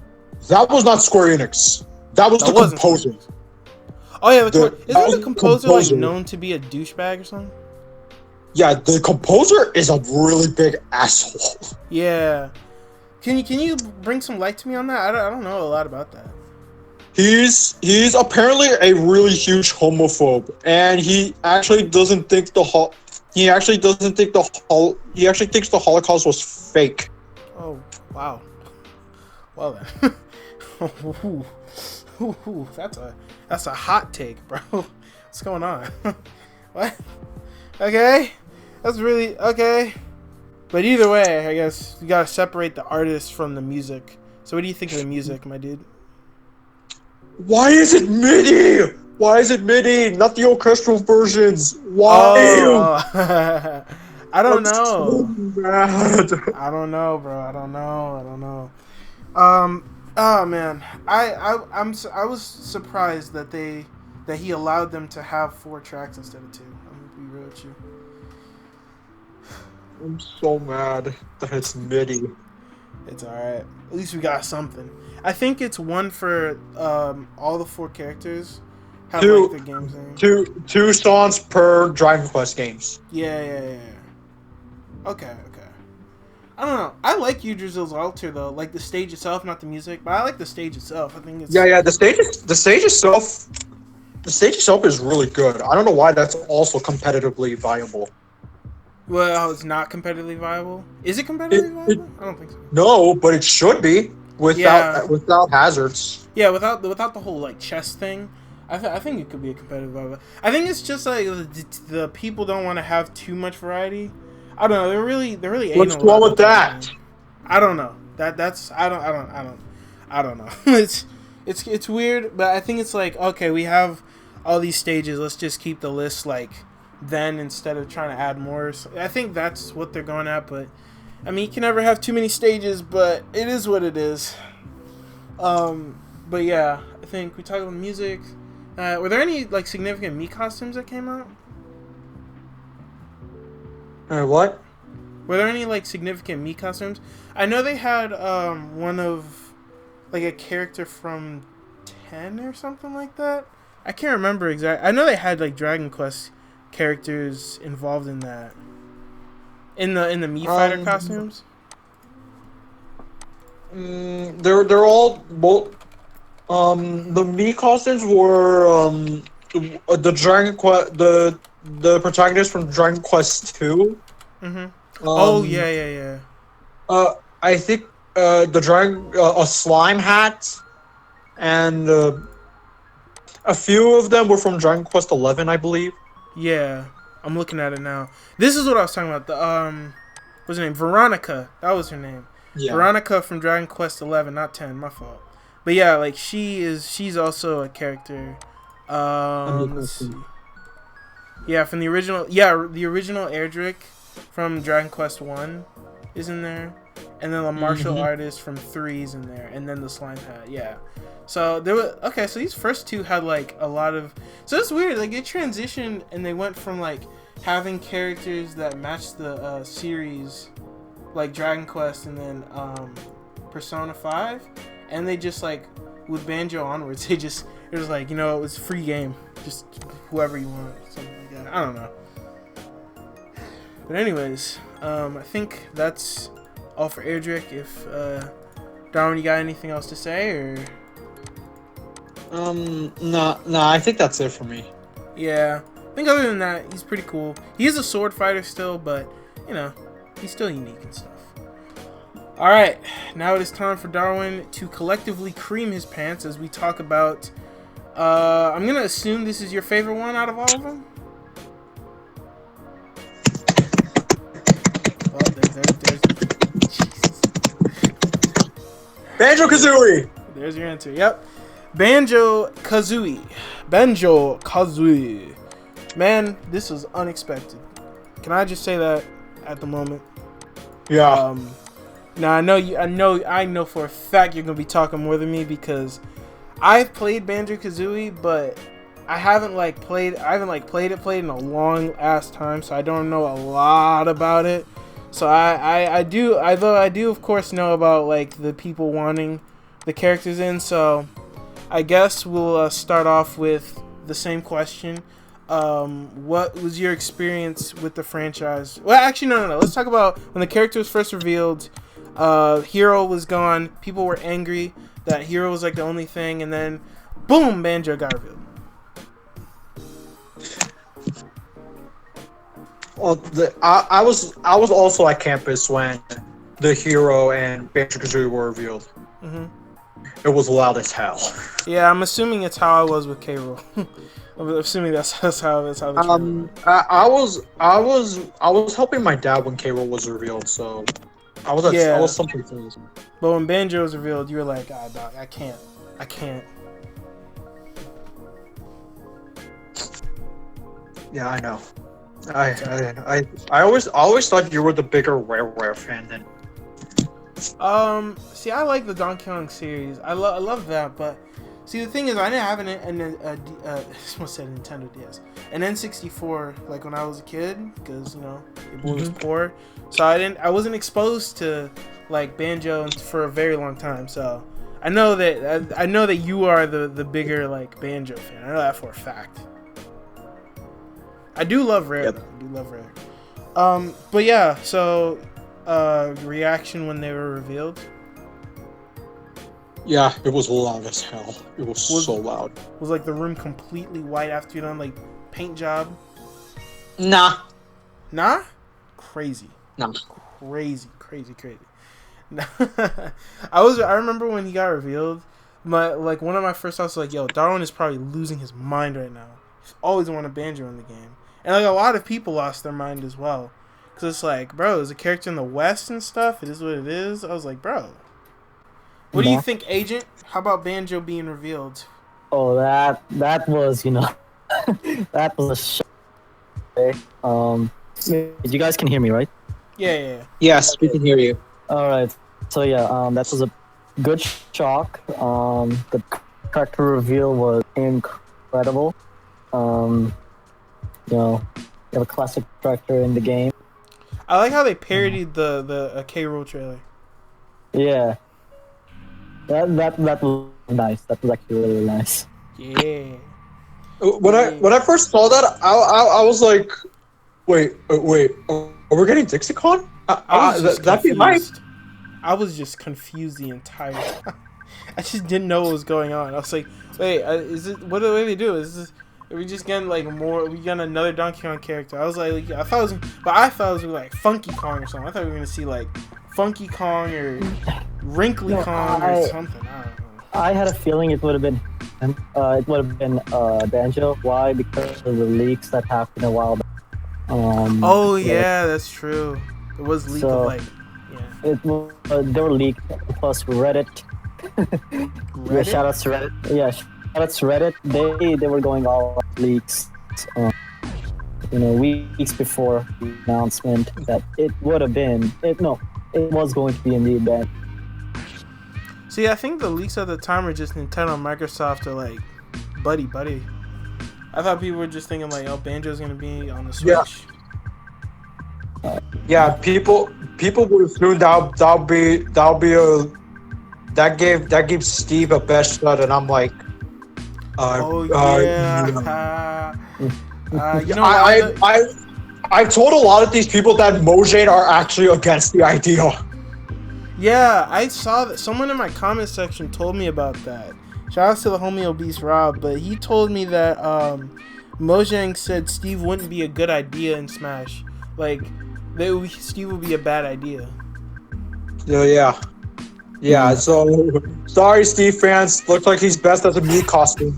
That was not Square Enix. That was the composer. Oh yeah, isn't the composer like known to be a douchebag or something? Yeah, the composer is a really big asshole. Yeah. Can you bring some light to me on that? I don't know a lot about that. He's apparently a really huge homophobe, and he actually thinks the Holocaust was fake. Oh wow. Well then. That's a hot take, bro. What's going on? What? Okay. That's really okay. But either way, I guess you gotta separate the artist from the music. So what do you think of the music, my dude? Why is it MIDI? Not the orchestral versions. Why? Oh. I don't know. So mad. I don't know, bro. I don't know. Oh man, I was surprised that he allowed them to have 4 tracks instead of 2. I'm gonna be real with you. I'm so mad that it's MIDI. It's alright. At least we got something. I think it's one for all the 4 characters. Have like the games in. 2 songs per Dragon Quest games. Yeah. Okay. I don't know. I like Yggdrasil's altar though, like the stage itself, not the music, but I like the stage itself. I think it's The stage itself is really good. I don't know why that's also competitively viable. Well, it's not competitively viable. Is it competitively viable? I don't think so. No, but it should be without hazards. Yeah, without the whole like chess thing. I think it could be a competitive viable. I think it's just like the people don't want to have too much variety. I don't know. They're really What's wrong with that? I don't know. I don't know. It's weird, but I think it's like, okay, we have all these stages. Let's just keep the list like then instead of trying to add more. So I think that's what they're going at. But I mean, you can never have too many stages, but it is what it is. But yeah, I think we talked about music. Were there any like significant Mii costumes that came out? What? Were there any like significant Mii costumes? I know they had one of like a character from 10 or something like that. I can't remember exactly. I know they had like Dragon Quest characters involved in that. In the Mii Fighter costumes. They're all both. The Mii costumes were the Dragon Quest the protagonist from Dragon Quest 2. Oh yeah. I think the dragon a slime hat, and a few of them were from Dragon Quest 11, I believe. Yeah, I'm looking at it now. This is what I was talking about. The what's her name? Veronica. That was her name. Yeah. Veronica from Dragon Quest 11, not 10. My fault. But yeah, like she's also a character. Let's see. Yeah, from the original. Yeah, the original Erdrick from Dragon Quest 1 is in there, and then the martial artist from 3 is in there, and then the slime hat. Yeah. So there was so these first two had like a lot of. So it's weird. Like they transitioned and they went from like having characters that matched the series, like Dragon Quest and then Persona 5, and they just like with Banjo onwards, it was like, it was a free game, just whoever you want, something like that. I don't know. But anyways, I think that's all for Erdrick. If Darwin, you got anything else to say or? No, I think that's it for me. Yeah, I think other than that, he's pretty cool. He is a sword fighter still, but he's still unique and stuff. All right, now it is time for Darwin to collectively cream his pants as we talk about. I'm gonna assume this is your favorite one out of all of them. Oh, there's Jesus. Banjo Kazooie. There's your answer. Yep. Banjo Kazooie. Man, this was unexpected. Can I just say that at the moment? Yeah. Now I know for a fact you're gonna be talking more than me because I've played Banjo Kazooie, but I haven't played it in a long ass time, so I don't know a lot about it. So I do of course know about like the people wanting the characters in. So I guess we'll start off with the same question. What was your experience with the franchise? Well, actually, no. Let's talk about when the character was first revealed. Hero was gone. People were angry that Hero was like the only thing, and then boom, Banjo got revealed. Well, I was also at campus when the Hero and Banjo Kazooie were revealed. It was loud as hell. Yeah, I'm assuming it's how I was with K-Rool. I'm assuming that's how it's. I was helping my dad when K-Rool was revealed, so I was something pleased. But when Banjo was revealed, you were like, "Ah, dog, I can't." Yeah, I know. I always thought you were the bigger Rare fan than. See, I like the Donkey Kong series. I love that, but see, the thing is, I didn't have I almost said Nintendo DS, an N64 like when I was a kid, because your boy was poor, so I wasn't exposed to like Banjo for a very long time. So I know that you are the bigger like Banjo fan. I know that for a fact. I do love Rare. Yep. Though. I do love Rare. But yeah, so reaction when they were revealed. Yeah, it was loud as hell. It was so loud. Was like the room completely white after you done like paint job? Nah. Crazy. No. Crazy. I remember when he got revealed, one of my first thoughts was like, yo, Darwin is probably losing his mind right now. He's always wanted Banjo in the game. And like a lot of people lost their mind as well. Cause it's like, bro, there's a character in the West and stuff. It is what it is. I was like, bro, what do you think, Agent? How about Banjo being revealed? Oh, that was that was a shock. You guys can hear me, right? Yeah. Yes, we can hear you. All right. So yeah, that was a good shock. The character reveal was incredible. You have a classic character in the game. I like how they parodied the K. Rool trailer. Yeah. That was nice. That was actually really nice. Yeah. When I first saw that, I was like, wait, are we getting Dixicon? That'd be nice. I was just confused the entire time. I just didn't know what was going on. I was like, wait, is it? What do they do? Are we just getting like more? Are we getting another Donkey Kong character? I was like, I thought it was like Funky Kong or something. I thought we were gonna see like Funky Kong or Wrinkly Kong or something. I don't know. I had a feeling it would have been Banjo. Why? Because of the leaks that happened a while back. Yeah, that's true. It was leaked like, yeah. They were leaked. Plus Reddit. Yeah, shout out to Reddit. Yeah, shout out to Reddit. They were going all out leaks. Weeks before the announcement that it would have been. It was going to be indeed bad. See, I think the leaks at the time were just Nintendo and Microsoft are like buddy. I thought people were just thinking like, oh, Banjo's gonna be on the Switch. Yeah, people would assume that gave Steve a best shot, and I'm like, I told a lot of these people that Mojang are actually against the idea. Yeah, I saw that. Someone in my comment section told me about that. Shout out to the homie Obese Rob, but he told me that Mojang said Steve wouldn't be a good idea in Smash. Like, Steve would be a bad idea. Yeah. So sorry, Steve fans. Looks like he's best as a Mii costume.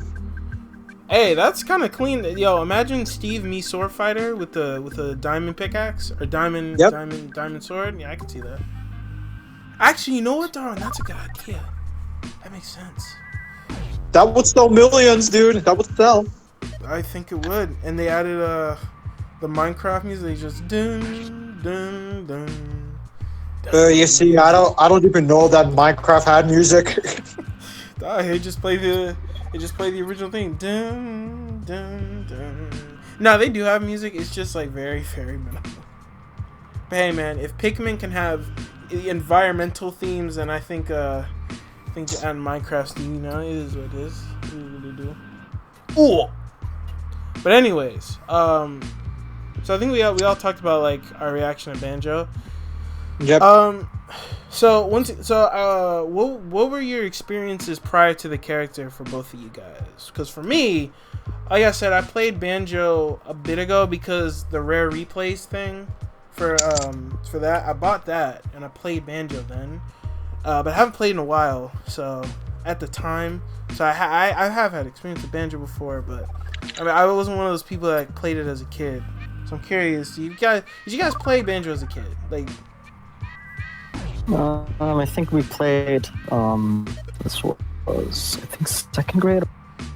Hey, that's kind of clean. Yo, imagine Steve Mii sword fighter with a diamond pickaxe or diamond sword. Yeah, I can see that. Actually, you know what, Darwin? That's a good idea. That makes sense. That would sell millions, dude. That would sell. I think it would. And they added the Minecraft music. They just dun dun dun. You see, I don't even know that Minecraft had music. It just played the original thing. Dun dun dun. No, they do have music. It's just like very very minimal. But hey, man, if Pikmin can have environmental themes, and I think and Minecraft, it is what it is. It is what they do. Ooh. But anyways, so I think we all talked about like our reaction to Banjo. Yep. What were your experiences prior to the character for both of you guys? Because for me, like I said, I played Banjo a bit ago because the rare replays thing. For that, I bought that and I played Banjo then, but I haven't played in a while. So at the time, I have had experience with Banjo before, but I mean I wasn't one of those people that played it as a kid. So I'm curious, did you guys play Banjo as a kid? Like, I think we played. This was I think second grade,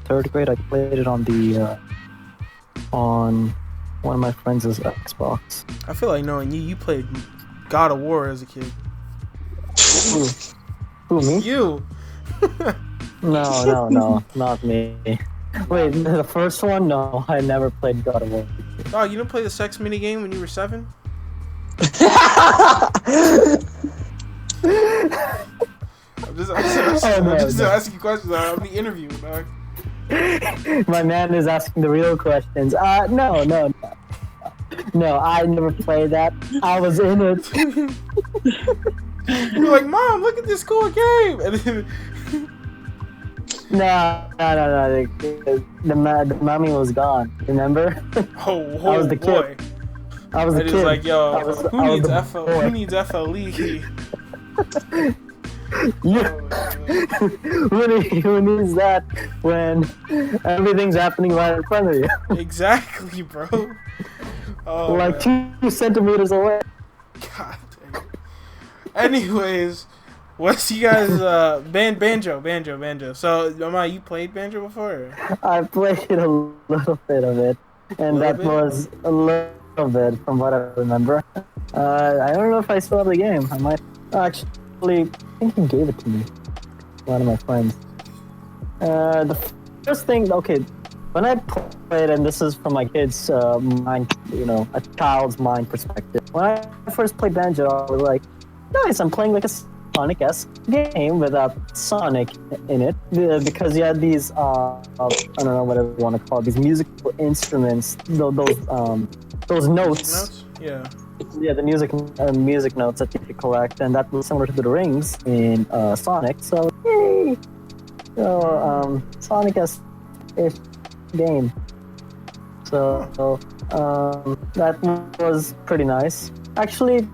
third grade. I played it on the on one of my friends' Xbox. I feel like knowing you played God of War as a kid. Who, me? You. No, not me. Wait, the first one? No, I never played God of War. Oh, you didn't play the sex mini game when you were 7? I'm just asking questions. I'm the interview, dog. My man is asking the real questions. No, I never played that. I was in it. You're like, Mom, look at this cool game. And then... No. The mommy was gone. Remember? Oh, I was the boy. kid. I was the kid. Like, yo, who needs FLE? Who needs that when everything's happening right in front of you? Exactly, bro. Oh, like 2 centimeters away. God dang it. Anyways, what's you guys Banjo? So, Mama, you played Banjo before? I played a little bit of it, and that was a little bit from what I remember. I don't know if I still have the game. I might actually. I think he gave it to me. One of my friends. The first thing, okay, when I played, and this is from my kid's mind, a child's mind perspective. When I first played Banjo, I was like, nice, I'm playing like a Sonic-esque game without Sonic in it, because you had these, I don't know whatever you want to call it, these musical instruments, those notes. Yeah. Yeah, the music notes that you could collect, and that was similar to the rings in Sonic. So, yay! So, Sonic-esque game. So, that was pretty nice. Actually,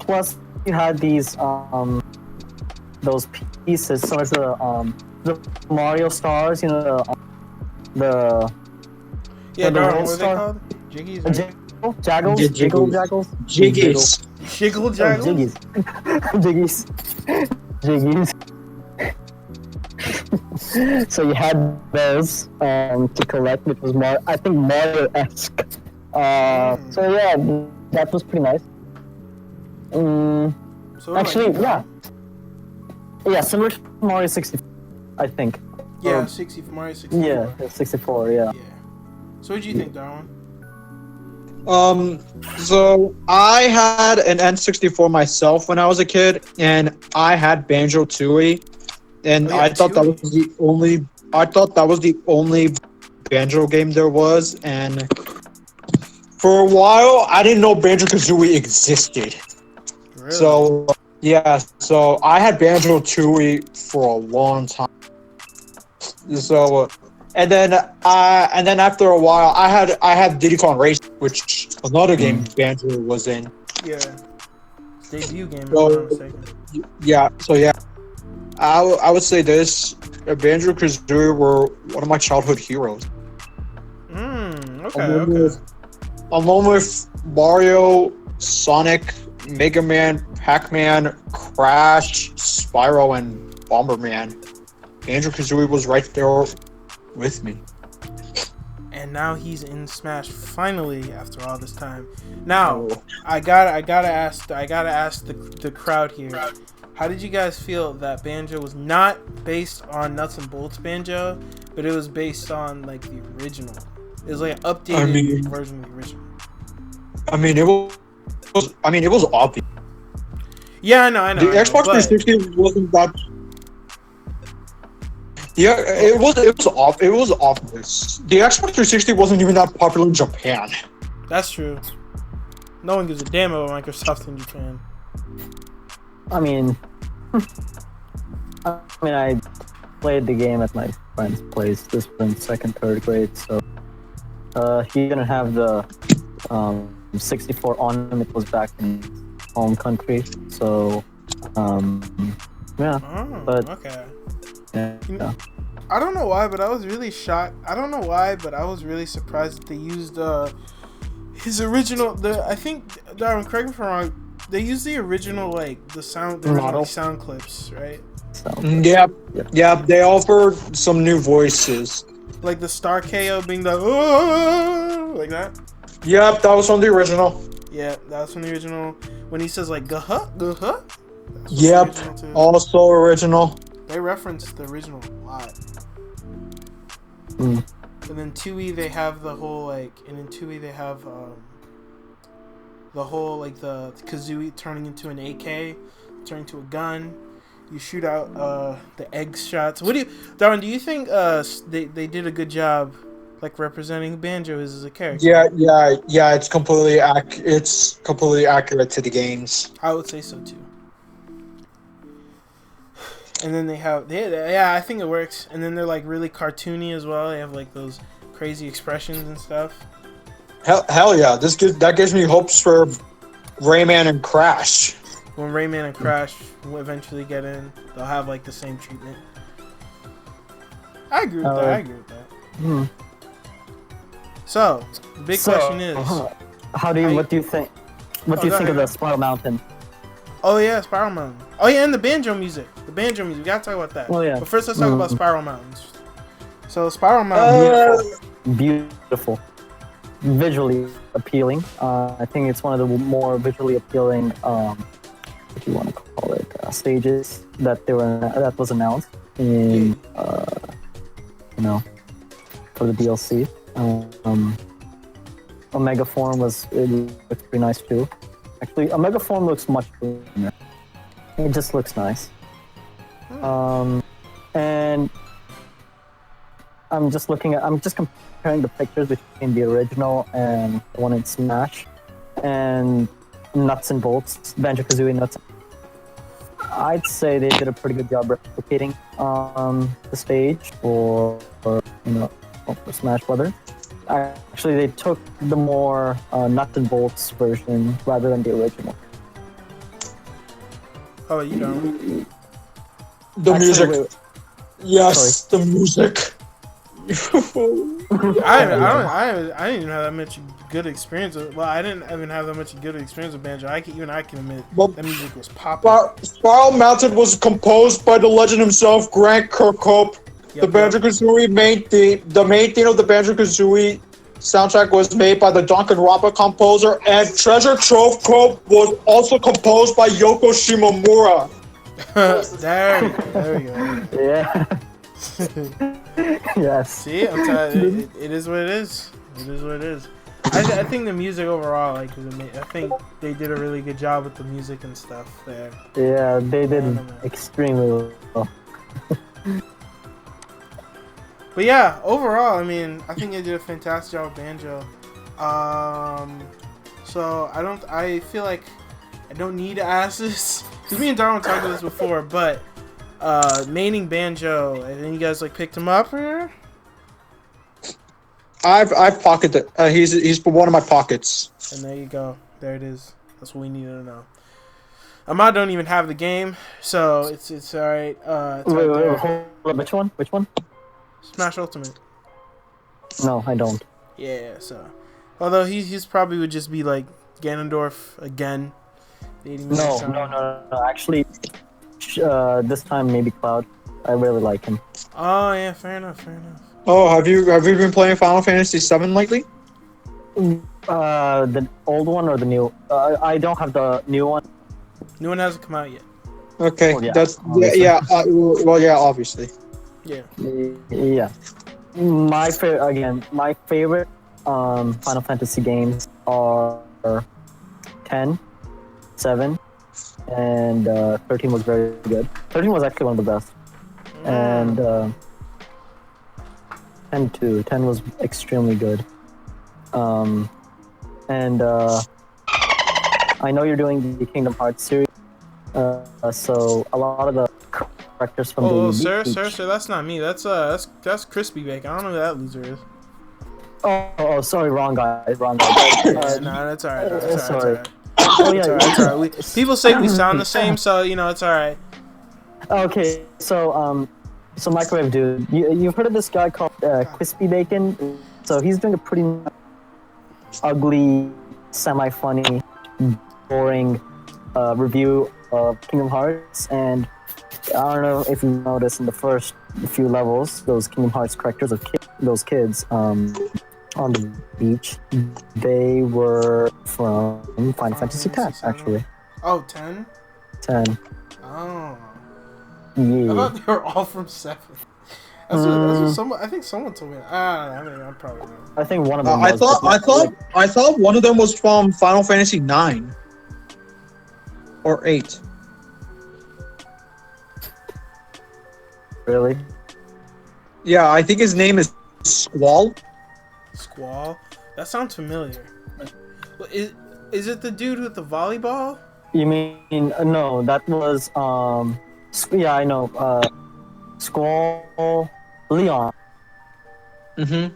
plus you had these those pieces similar to the Mario stars, the Darwin, what are they star. called? Jiggies? Right? Jaggles? Jaggles? Jiggies. Jiggle jaggles? Jiggies. Jiggies. So you had those to collect, which was more, I think, Mario-esque. So yeah, that was pretty nice. So Actually, yeah, similar to Mario 64, I think. Yeah, Or- 60 Mario 64. Yeah, 64. Yeah. So what do you think, Darwin? So I had an N64 myself when I was a kid, and I had Banjo Tooie, and Oh, yeah, I thought that was the only Banjo game there was, and for a while I didn't know Banjo Kazooie existed. Really? So so I had Banjo Tooie for a long time. So, and then after a while, I had Diddy Kong Race, which another game Banjo was in. Yeah. Debut game, if So- I'm not mistaken. Yeah. I would say this: Banjo Kazooie were one of my childhood heroes. Okay. Along with Mario, Sonic, Mega Man, Pac-Man, Crash, Spyro, and Bomberman. Banjo Kazooie was right there with me. And now he's in Smash finally after all this time. Now, I gotta ask the crowd here. How did you guys feel that Banjo was not based on Nuts and Bolts Banjo, but it was based on like the original? It was like an updated version of the original. It was obvious. Yeah, I know. The Xbox 360 wasn't that. Yeah, it was obvious. The Xbox 360 wasn't even that popular in Japan. That's true. No one gives a damn about Microsoft in Japan. I played the game at my friend's place. This was in 2nd, 3rd grade, so he didn't have the 64 on him. It was back in home country, so yeah. Oh, But okay. yeah. I don't know why, but I was really shocked. I don't know why, but I was really surprised that they used his original. I think, Darwin, correct me if I'm wrong. They used the original, like the original sound clips, right? So, Yeah. They offered some new voices. Like the Star KO being the like that. Yep, that was from the original. Yeah, that was from the original. When he says like guh-huh. Yep, also original. They referenced the original a lot. Mm. And then 2E they have the whole the whole like the Kazooie turning into an AK, turning to a gun. You shoot out the egg shots. Darwin, do you think they did a good job like representing Banjo as a character? Yeah, it's completely accurate to the games. I would say so too. And then they have I think it works. And then they're like really cartoony as well. They have like those crazy expressions and stuff. Hell yeah, that gives me hopes for Rayman and Crash. When Rayman and Crash will eventually get in, they'll have like the same treatment. I agree with that. Hmm. So, the big question is, what do you think? What do you think of the Spiral Mountain? oh yeah, Spiral Mountain. Oh yeah, and the banjo music. We gotta talk about that. Oh yeah. But first, let's talk about Spiral Mountains. So, Spiral Mountain. Beautiful. Visually appealing. I think it's one of the more visually appealing, what you want to call it, stages that was announced in for the DLC. Omega Form looks pretty nice too. Actually, Omega Form looks much cleaner. It just looks nice. And I'm just comparing the pictures between the original and the one in Smash, and Nuts and Bolts, Banjo-Kazooie Nuts. I'd say they did a pretty good job replicating the stage for Smash Brothers. Actually, they took the more Nuts and Bolts version rather than the original. Oh, you know. The Actually, music. wait. Yes, the music. I didn't even have that much good experience with, well, I didn't even have that much good experience with Banjo. I can admit that music was popping. Spiral Mountain was composed by the legend himself, Grant Kirkhope. The Banjo-Kazooie main theme of the Banjo-Kazooie soundtrack was made by the Danganronpa composer, and Treasure Trove Cove was also composed by Yoko Shimomura. there we go. Yeah. Yes. See, I'm telling you, it is what it is. It is what it is. I think the music overall, like, I think they did a really good job with the music and stuff there. Yeah, they did extremely well. But yeah, overall, I mean, I think they did a fantastic job with Banjo. So I feel like I don't need to ask this because me and Darwin talked about this before, but maining Banjo, and then you guys like picked him up or? I've pocketed it. He's one of my pockets. And there you go. There it is. That's what we needed to know. Ahmad don't even have the game, so it's alright. Wait, hold on. Which one? Smash Ultimate. No, I don't. Yeah, so although he's probably would just be like Ganondorf again. No. Actually, this time maybe Cloud. I really like him. Oh yeah, fair enough. Oh, have you been playing Final Fantasy VII lately? The old one or the new? I don't have the new one. New one hasn't come out yet. Okay, yeah, that's obviously. obviously. Yeah. Yeah. My favorite Final Fantasy games are 10, 7, and 13 was very good. 13 was actually one of the best. And 10 too. 10 was extremely good. And I know you're doing the Kingdom Hearts series, so a lot of the characters from the sir, that's not me. That's Crispy Bacon. I don't know who that loser is. Oh, sorry, wrong guy. No, that's alright. Sorry. It's alright. People say we sound the same, so it's alright. Okay, so Microwave Dude, you've heard of this guy called Crispy Bacon? So he's doing a pretty ugly, semi-funny, boring review of Kingdom Hearts, and I don't know if you noticed in the first few levels, those Kingdom Hearts characters of those kids on the beach, they were from Final Fantasy X, actually. Oh, 10? 10. Oh. Yeah. I thought they were all from 7. That's what someone. I think someone told me. I'm probably wrong. I think one of them. I thought one of them was from Final Fantasy 9 or 8. Really? Yeah, I think his name is Squall. Squall? That sounds familiar. Is it the dude with the volleyball? You mean no? That was yeah, I know. Squall Leon. Mm-hmm.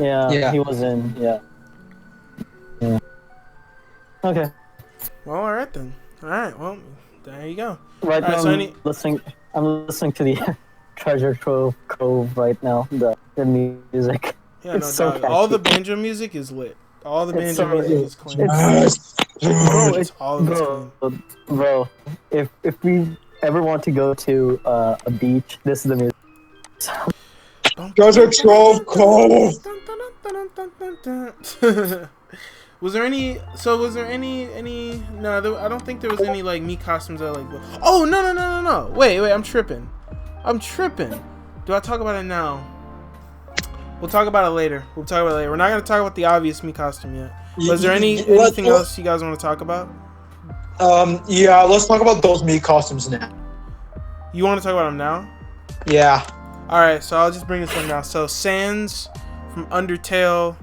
Yeah, he was in. Yeah. Okay. Well, all right then. All right. Well, there you go. Right now, so I'm listening to the Treasure Trove Cove right now. The music. Yeah, it's so catchy. all the banjo music is lit. All the banjo music is clean. Bro, if we ever want to go to a beach, this is the music. Treasure Trove Cove. Was there any? No, I don't think there was any like me costumes that like. Oh no! Wait! I'm tripping. Do I talk about it now? We'll talk about it later. We're not gonna talk about the obvious me costume yet. But is there anything else you guys want to talk about? Yeah, let's talk about those me costumes now. You want to talk about them now? Yeah. All right, so I'll just bring this up now. So Sans from Undertale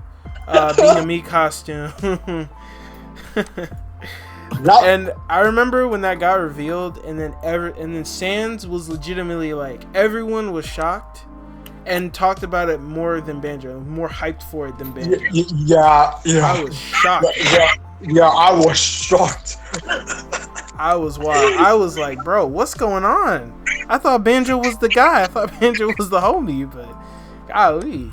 being a me costume. And I remember when that got revealed, and then Sans was legitimately like, everyone was shocked and talked about it more than Banjo, more hyped for it than Banjo. Yeah. I was shocked. Yeah, I was shocked. I was wild. I was like, bro, what's going on? I thought Banjo was the guy. I thought Banjo was the homie, but golly.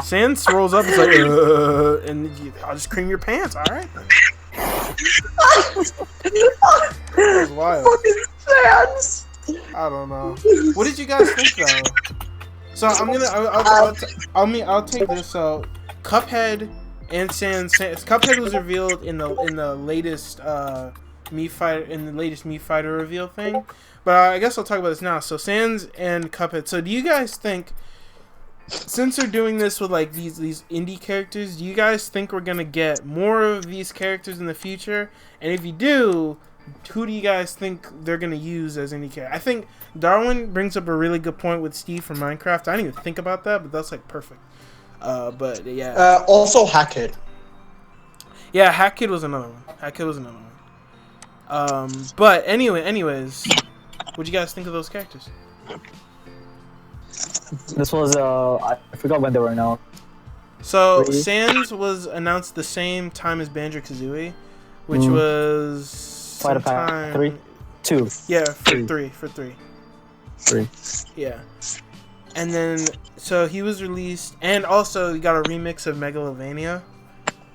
Sans rolls up and is like, and I'll just cream your pants, all right? That was wild. Sans. I don't know. What did you guys think though? So I'll take this. So Cuphead and Sans. Cuphead was revealed in the latest Me Fighter reveal thing. But I guess I'll talk about this now. So Sans and Cuphead. So do you guys think, since they're doing this with like these indie characters, do you guys think we're gonna get more of these characters in the future? And if you do, who do you guys think they're gonna use as indie character? I think Darwin brings up a really good point with Steve from Minecraft. I didn't even think about that, but that's like perfect. But yeah. Also Hackhead. Yeah, Hackhead was another one. But anyways, what'd you guys think of those characters? This was I forgot when they were announced. So Sans was announced the same time as Banjo Kazooie, which was Fighter Pack 3, 2. Yeah, for three. Yeah, and then so he was released, and also he got a remix of Megalovania.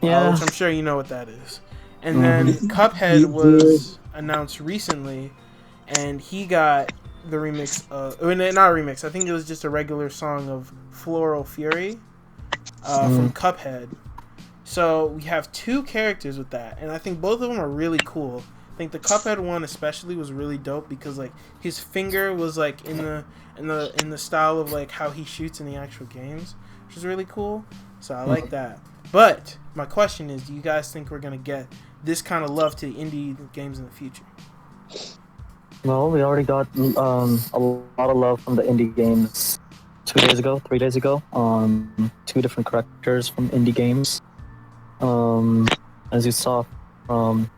Yeah, which I'm sure you know what that is. And then Cuphead was announced recently, and he got the remix of, not a remix, I think it was just a regular song of Floral Fury from Cuphead. So we have two characters with that, and I think both of them are really cool. I think the Cuphead one especially was really dope because like his finger was like in the style of like how he shoots in the actual games, which is really cool. So I like that. But my question is, do you guys think we're gonna get this kind of love to indie games in the future? Well, we already got a lot of love from the indie games 3 days ago. 2 different characters from indie games. As you saw from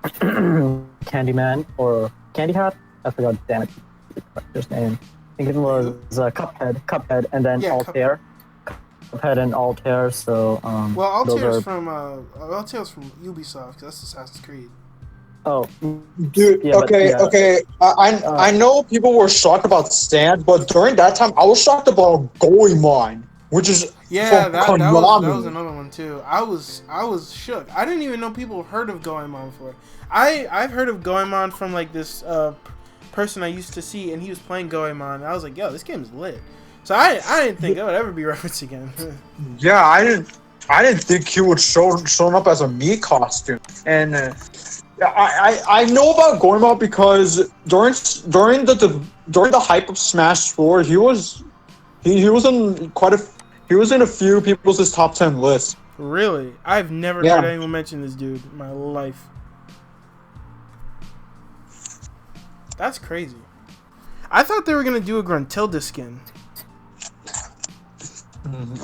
Candyman or Candy Hat, I forgot damn it the character's name. I think it was Cuphead, and then Altair. Cuphead and Altair. So well, Altair's from Ubisoft. 'Cause that's Assassin's Creed. Oh, dude. Yeah, okay. I know people were shocked about Sans, but during that time, I was shocked about Goemon, which is that was Konami. another one too. I was shook. I didn't even know people heard of Goemon before. I've heard of Goemon from like this person I used to see, and he was playing Goemon. And I was like, yo, this game is lit. So I didn't think that would ever be referenced again. Yeah, I didn't think he would show up as a me costume, and I know about Goemon because during the hype of Smash 4, he was in a few people's top 10 lists. Really? I've never heard anyone mention this dude in my life. That's crazy. I thought they were gonna do a Gruntilda skin.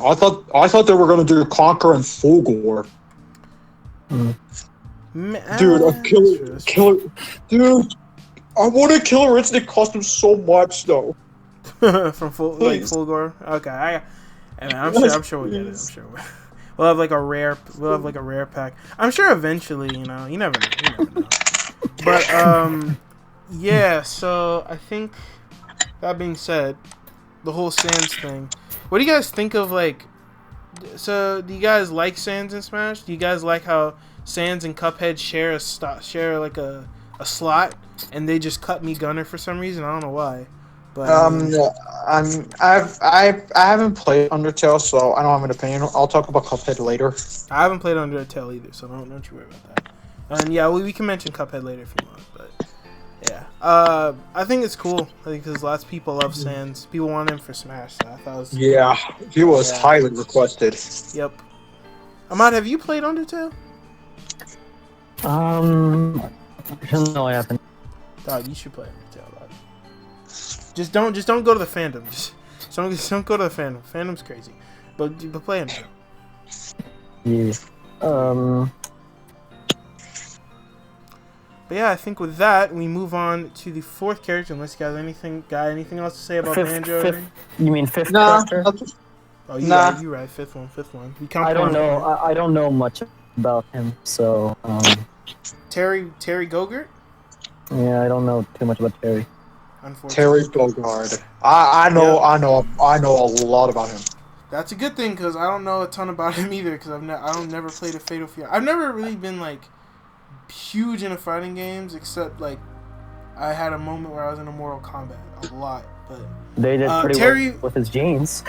I thought they were gonna do Conquer and Fulgore. Dude, a killer. Dude, I want a Killer Instinct costume so much though. From Fulgore. Okay, I'm sure we'll get it. I'm sure we'll have like a rare pack. I'm sure eventually, you never know. But yeah. So I think that being said, the whole Sans thing. What do you guys think of like? So do you guys like Sans in Smash? Do you guys like how Sans and Cuphead share a slot, and they just cut me Gunner for some reason? I don't know why. But I haven't played Undertale, so I don't have an opinion. I'll talk about Cuphead later. I haven't played Undertale either, so don't you worry about that. And yeah, we can mention Cuphead later if you want. But Yeah. I think it's cool because lots of people love Sans. People want him for Smash. So I thought it was Yeah, he was highly requested. Yep. Ahmad, have you played Undertale? No, I haven't. Dog, you should play Undertale, dog. Just don't go to the fandom. Just don't go to the fandom. Fandom's crazy. But play Undertale. Yeah. But yeah, I think with that we move on to the fourth character. Unless you guys got anything else to say about Banjo? You mean fifth Nah, character? Oh, you're right. Fifth one. We count. I don't know. I don't know much about him, so. Terry Gogurt? Yeah, I don't know too much about Terry. Terry Bogard. I know a lot about him. That's a good thing because I don't know a ton about him either because I've never played a Fatal Fury. I've never really been like huge into fighting games except like I had a moment where I was in a Mortal Kombat a lot, but they did pretty well with his genes.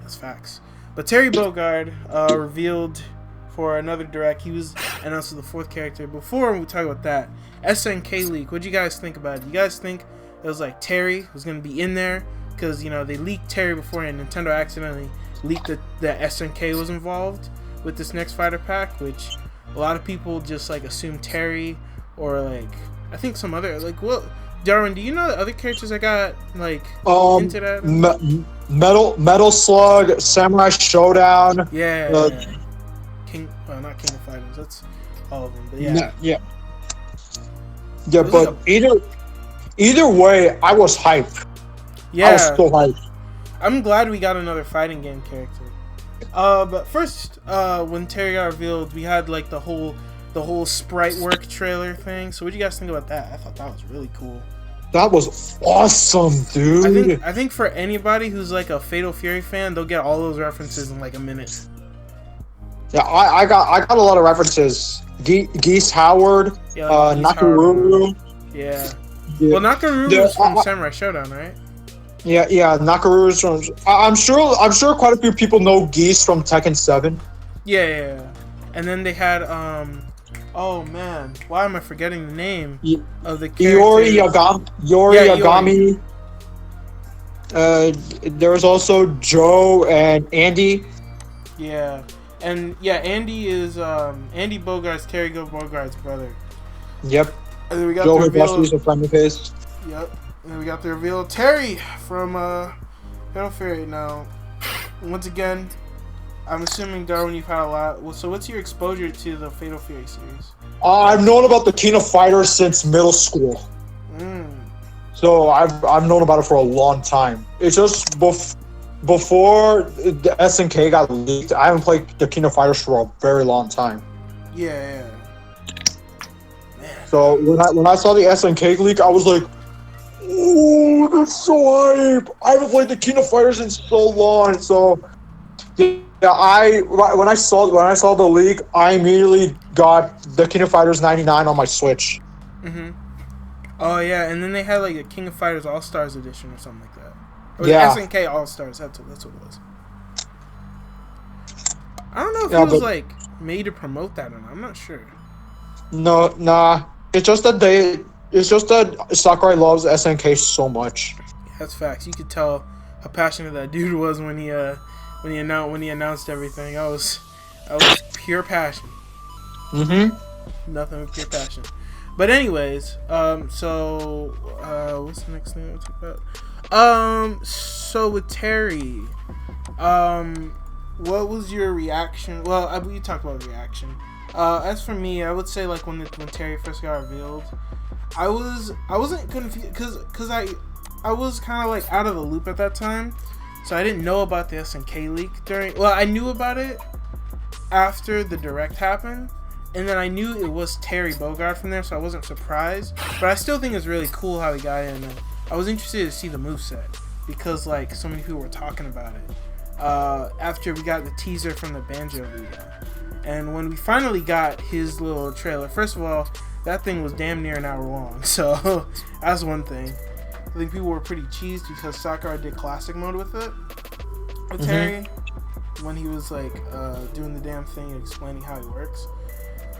That's facts. But Terry Bogard revealed for another direct. He was announced as the fourth character. Before we talk about that, SNK leak. What do you guys think about it? You guys think it was like Terry was gonna be in there? Because, you know, they leaked Terry before and Nintendo accidentally leaked that SNK was involved with this next fighter pack, which a lot of people just, like, assume Terry or, like, I think some other, like, what? Darwin, do you know the other characters that got, like, hinted at? Metal Slug, Samurai Showdown. Yeah. Not King of Fighters. That's all of them, but yeah. Yeah, but either way, I was hyped. Yeah, I was so hyped. I'm glad we got another fighting game character. But first, when Terry got revealed, we had like the whole sprite work trailer thing. So what do you guys think about that? I thought that was really cool. That was awesome, dude. I think for anybody who's like a Fatal Fury fan, they'll get all those references in like a minute. Yeah, I got a lot of references. Geese Howard, Nakaruru. Yeah. Well, Nakaruru is from Samurai Showdown, right? Yeah, Nakaru's from. I'm sure quite a few people know Geese from Tekken 7. Yeah. And then they had oh man, why am I forgetting the name of the character? Yori Yagami. There was also Joe and Andy. Yeah. And Andy is Andy Bogard's Terry Bogard's brother. Yep. And then we got Joe the reveal. a friendly face. Yep. And then we got the reveal of Terry from Fatal Fury. Now, once again, I'm assuming, Darwin, you've had a lot. Well, so what's your exposure to the Fatal Fury series? I've known about the King of Fighters since middle school. So I've known about it for a long time. It's just before the SNK got leaked, I haven't played the King of Fighters for a very long time. Yeah. So when I saw the SNK leak, I was like, "Oh, that's so hype!" I haven't played the King of Fighters in so long. So yeah, when I saw the leak, I immediately got the King of Fighters 99 on my Switch. Oh yeah, and then they had like a King of Fighters All Stars edition or something like that. Or SNK All Stars. That's what it was. I don't know if it was like made to promote that or not. I'm not sure. No, nah. It's just that Sakurai loves SNK so much. Yeah, that's facts. You could tell how passionate that dude was when he announced everything. That was pure passion. Nothing but pure passion. But anyways, so what's the next thing we'll talk about? So with Terry, what was your reaction? Well, we talked about reaction. As for me, I would say like when Terry first got revealed, I wasn't confused because I was kind of like out of the loop at that time, so I didn't know about the SNK leak I knew about it after the direct happened, and then I knew it was Terry Bogard from there, so I wasn't surprised. But I still think it's really cool how he got in. And I was interested to see the moveset because like so many people were talking about it after we got the teaser from the Banjo video. And when we finally got his little trailer, first of all, that thing was damn near an hour long. So that's one thing. I think people were pretty cheesed because Sakurai did classic mode with it. Terry, when he was like doing the damn thing and explaining how he works.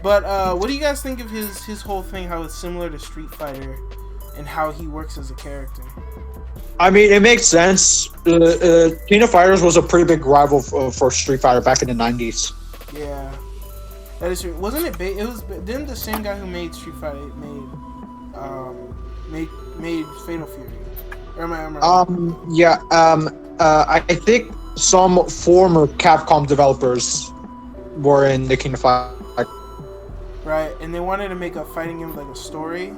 But what do you guys think of his whole thing? How it's similar to Street Fighter, and how he works as a character. I mean, it makes sense. King of Fighters was a pretty big rival for Street Fighter back in the 90s. Yeah, that is true. Wasn't it? Didn't the same guy who made Street Fighter made Fatal Fury? Or am I wrong? Yeah. I think some former Capcom developers were in the King of Fighters. Right, and they wanted to make a fighting game with like a story,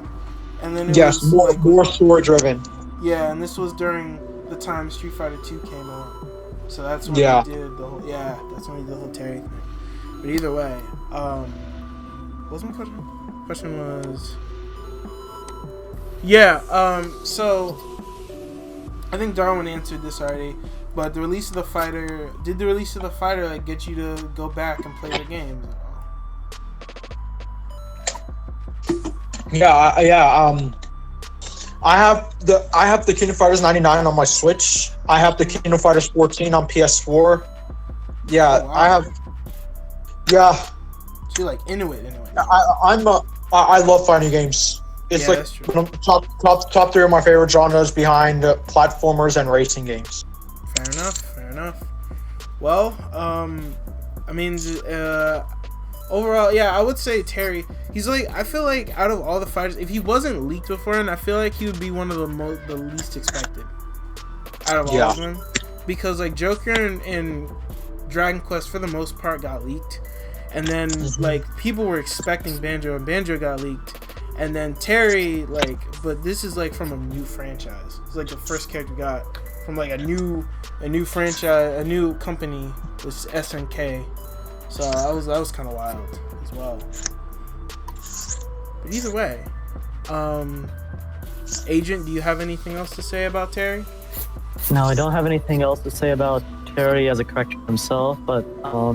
and then it yes, was more story driven. Yeah, and this was during the time Street Fighter 2 came out, so that's when Yeah. he did the whole that's when he did the whole Terry thing. But either way, what was my question? Question was so I think Darwin answered this already. But the release of the fighter like get you to go back and play the games? Yeah. I have the King of Fighters 99 on my Switch. I have the King of Fighters 14 on PS4. Yeah, Oh, wow. I have. Yeah, So you're like into it. I love fighting games. It's Yeah, that's true. like top three of my favorite genres behind platformers and racing games. Fair enough. Well, I mean, overall, yeah, I would say Terry. He's like, I feel like out of all the fighters, if he wasn't leaked beforehand, I feel like he would be one of the least expected out of all of them, because like Joker and Dragon Quest for the most part got leaked, and then like people were expecting Banjo, and Banjo got leaked, and then Terry, like, but this is like from a new franchise. It's like the first character got from like a new franchise, a new company, which is SNK. So that was kind of wild as well. But either way, Agent, do you have anything else to say about Terry? No, I don't have anything else to say about Terry as a character himself, but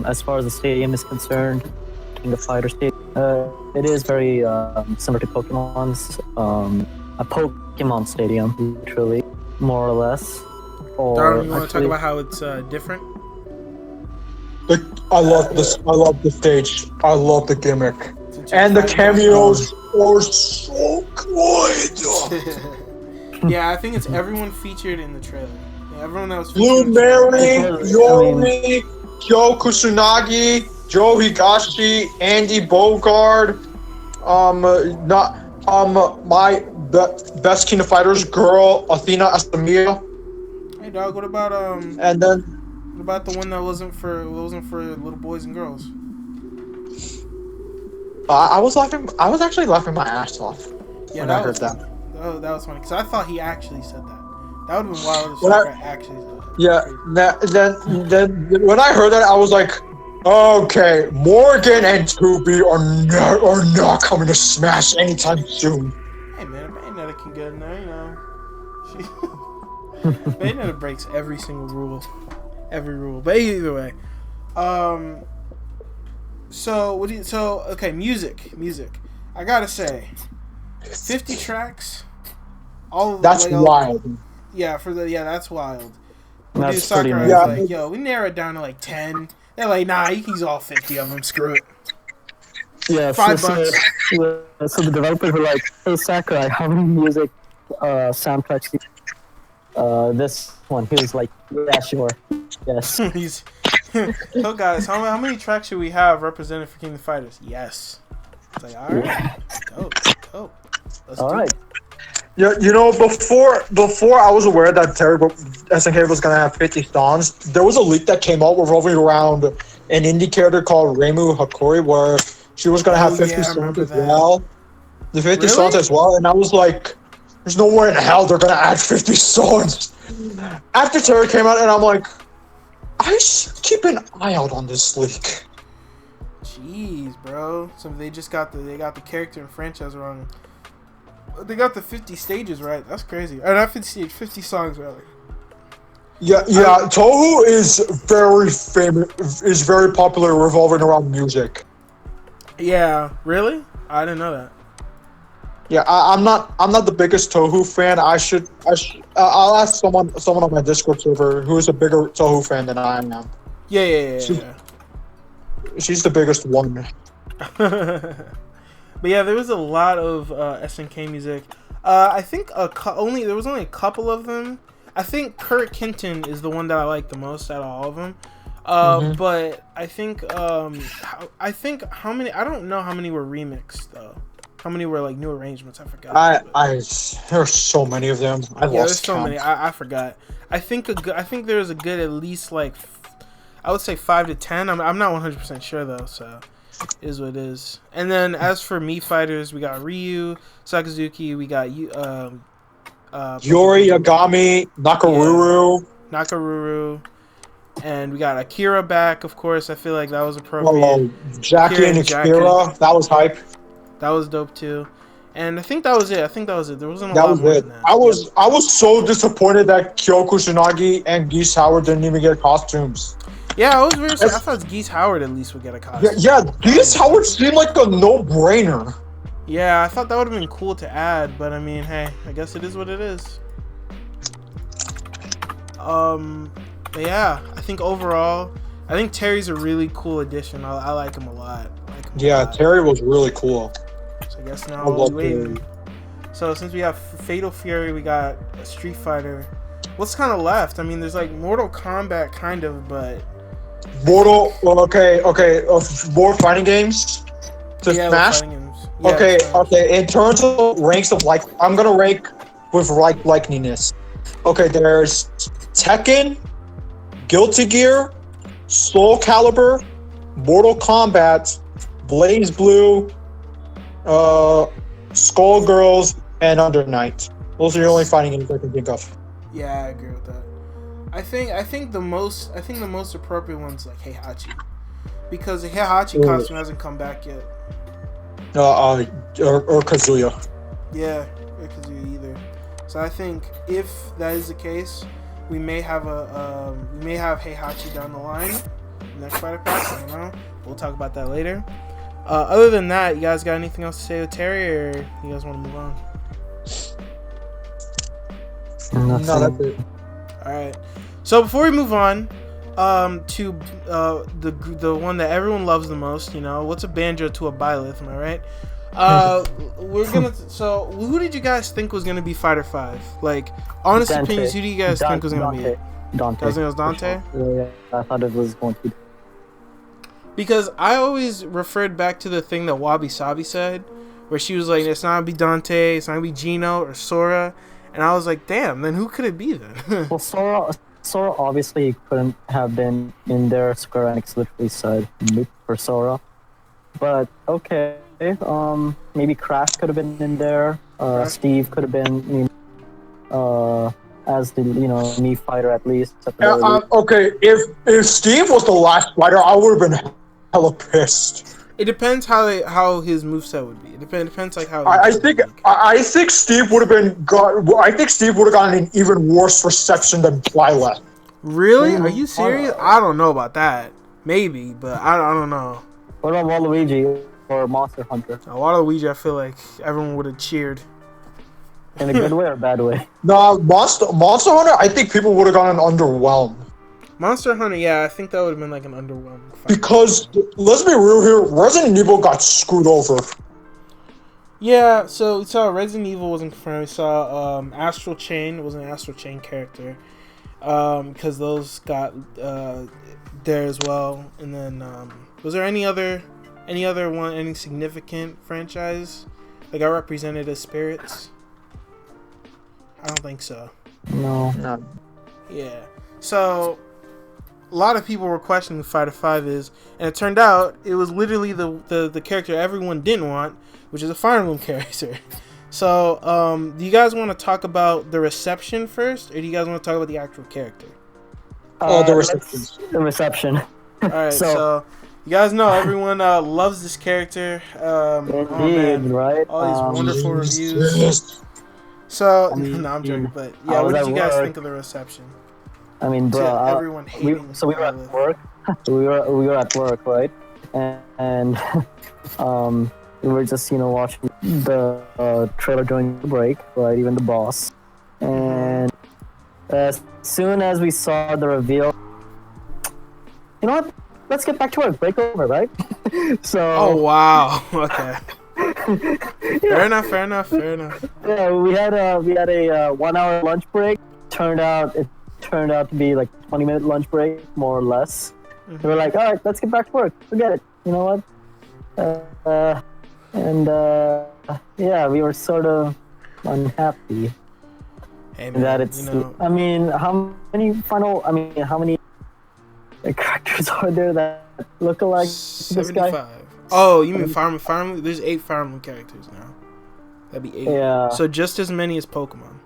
as far as the stadium is concerned, King of Fighters Stadium, it is very similar to Pokemon's, a Pokemon Stadium, literally, more or less. Or Darwin, you want to talk actually- about how it's different? I love this. I love the stage. I love the gimmick, and the cameos are so good. Yeah, I think it's everyone featured in the trailer. Yeah, everyone that was Blue featured in the trailer. Mary, Yori, Joe Kusunagi, Joe Higashi, Andy Bogard, my best King of Fighters girl, Athena Astamia. Hey dog, what about And then what about the one that wasn't for little boys and girls? I was actually laughing my ass off when I heard that. Oh, that was funny because I thought he actually said that. That would have been wild if When I- Sucker actually said that. Yeah, then when I heard that, I was like, okay, Morgan and Scooby are not coming to Smash anytime soon. Hey man, Bayonetta can get in there, you know. Bayonetta breaks every single rule. Every rule. But either way. Okay, music. I gotta say, 50 tracks. All of That's wild. Yeah, that's wild. That's Dude, Sakura pretty was amazing. like, yo, we narrow it down to like 10. They're like, nah, you can use all 50 of them. Screw it. Yeah, $5. So the developers were like, hey Sakurai, how many music soundtracks do you this one? He was like, yeah, sure. Yes. So guys, how many tracks should we have represented for King of Fighters? Yes. It's like, all right, dope. Let's do Alright. it. Yeah, you know, before I was aware that SNK was gonna have 50 songs, there was a leak that came out revolving around an indie character called Reimu Hakori, where she was gonna have 50 I songs remember as that. well. The 50 songs Really? as well, and I was like, there's no way in hell they're gonna add 50 songs. After Terror came out, and I'm like, I should keep an eye out on this leak. Jeez, bro. So they just got the character and franchise wrong. They got the 50 stages right. That's crazy. Or not 50 stages, 50 songs rather. Yeah. Tohu is very famous, is very popular revolving around music. Yeah, really? I didn't know that. Yeah, I'm not the biggest Tohu fan. I'll ask someone on my Discord server who is a bigger Tohu fan than I am. Yeah. She's the biggest one. But yeah, there was a lot of SNK music. I think there was only a couple of them. I think Kurt Kenton is the one that I like the most out of all of them. But I think how many? I don't know how many were remixed though. How many were like new arrangements? I forgot. There's so many of them. There's so many. I forgot. I think there's a good at least like I would say 5 to 10. I'm not 100% sure though. So it is what it is. And then as for Mii fighters, we got Ryu, Sakazuki. We got Yori, Yagami, Nakaruru. Yeah, Nakaruru. And we got Akira back, of course. I feel like that was appropriate. Jackie and Akira. That was hype. That was dope too. And I think that was it. There wasn't a that lot was more it. than that. I was so disappointed that Kyoko Kusanagi and Geese Howard didn't even get costumes. Yeah, I was very sad. I thought Geese Howard at least would get a costume. Yeah, Geese Howard seemed like a no-brainer. Yeah, I thought that would have been cool to add, but I mean, hey, I guess it is what it is. But yeah, I think overall, I think Terry's a really cool addition. I like him a lot. Terry was really cool. So I guess now we'll be waiting. So since we have Fatal Fury, we got a Street Fighter. What's kind of left? I mean, there's like Mortal Kombat, kind of, but more fighting games to Smash. Okay. In terms of ranks of like, I'm gonna rank with likeliness. Okay, there's Tekken, Guilty Gear, Soul Calibur, Mortal Kombat, Blaze Blue, Skullgirls, and Under Night. Those are the only fighting games I can think of. Yeah, I agree with that. I think the most appropriate one's like Heihachi, because the Heihachi costume hasn't come back yet. Or Kazuya. Yeah, or Kazooie either. So I think if that is the case, we may have Heihachi down the line. Next fighter pack, I don't know. We'll talk about that later. Other than that, you guys got anything else to say with Terry, or you guys want to move on? No, that's it. All right. So before we move on to the one that everyone loves the most, what's a Banjo to a Byleth? Am I right? We're gonna. So who did you guys think was gonna be Fighter 5? Like, honest opinions, who do you guys think was gonna be it? Dante. I think it was Dante. Sure. Yeah, I thought it was going to be. Because I always referred back to the thing that Wabi Sabi said, where she was like, "It's not gonna be Dante, it's not gonna be Gino or Sora," and I was like, "Damn, then who could it be then?" Well, Sora obviously couldn't have been in there. Square Enix literally said nope for Sora, but okay. Maybe Crash could have been in there. Steve could have been, as the Mii fighter at least. Okay, if Steve was the last fighter, I would have been hella pissed. It depends how his moveset would be. It depends like how. I think Steve would have gotten an even worse reception than Byleth. Really? Are you serious? I don't know about that. Maybe, but I don't know. What about Waluigi or Monster Hunter? Waluigi, I feel like everyone would have cheered. In a good way or a bad way? No, Monster Hunter, I think people would have gotten underwhelmed. Monster Hunter, yeah, I think that would have been like an underwhelming fight. Because, let's be real here, Resident Evil got screwed over. Yeah, so we saw Resident Evil wasn't confirmed. We saw Astral Chain was an Astral Chain character. Because those got there as well. And then, was there any other one, any significant franchise that got represented as spirits? I don't think so. No. Yeah. So a lot of people were questioning who Fighter 5 is, and it turned out it was literally the character everyone didn't want, which is a Fire Emblem character. So, do you guys want to talk about the reception first, or do you guys want to talk about the actual character? The reception. The reception. All right. So you guys know everyone loves this character. Indeed, right? All these wonderful reviews. So, no, I'm joking, but yeah, what did you guys think of the reception? I mean, bro, everyone hating. we were at work. we were at work, right? And we were just watching the trailer during the break, right? Even the boss. And as soon as we saw the reveal, you know what? Let's get back to our break over, right? So. Oh wow. Okay. Fair enough. Yeah, we had a 1 hour lunch break. It turned out to be like 20-minute lunch break, more or less. Mm-hmm. We were like, all right, let's get back to work. Forget it. You know what? Yeah, we were sort of unhappy Hey, man, that it's. I mean, how many characters are there that look alike to this guy? 75. Oh, you mean Fire Emblem? There's 8 Fire Emblem characters now. That'd be 8. Yeah. So just as many as Pokemon.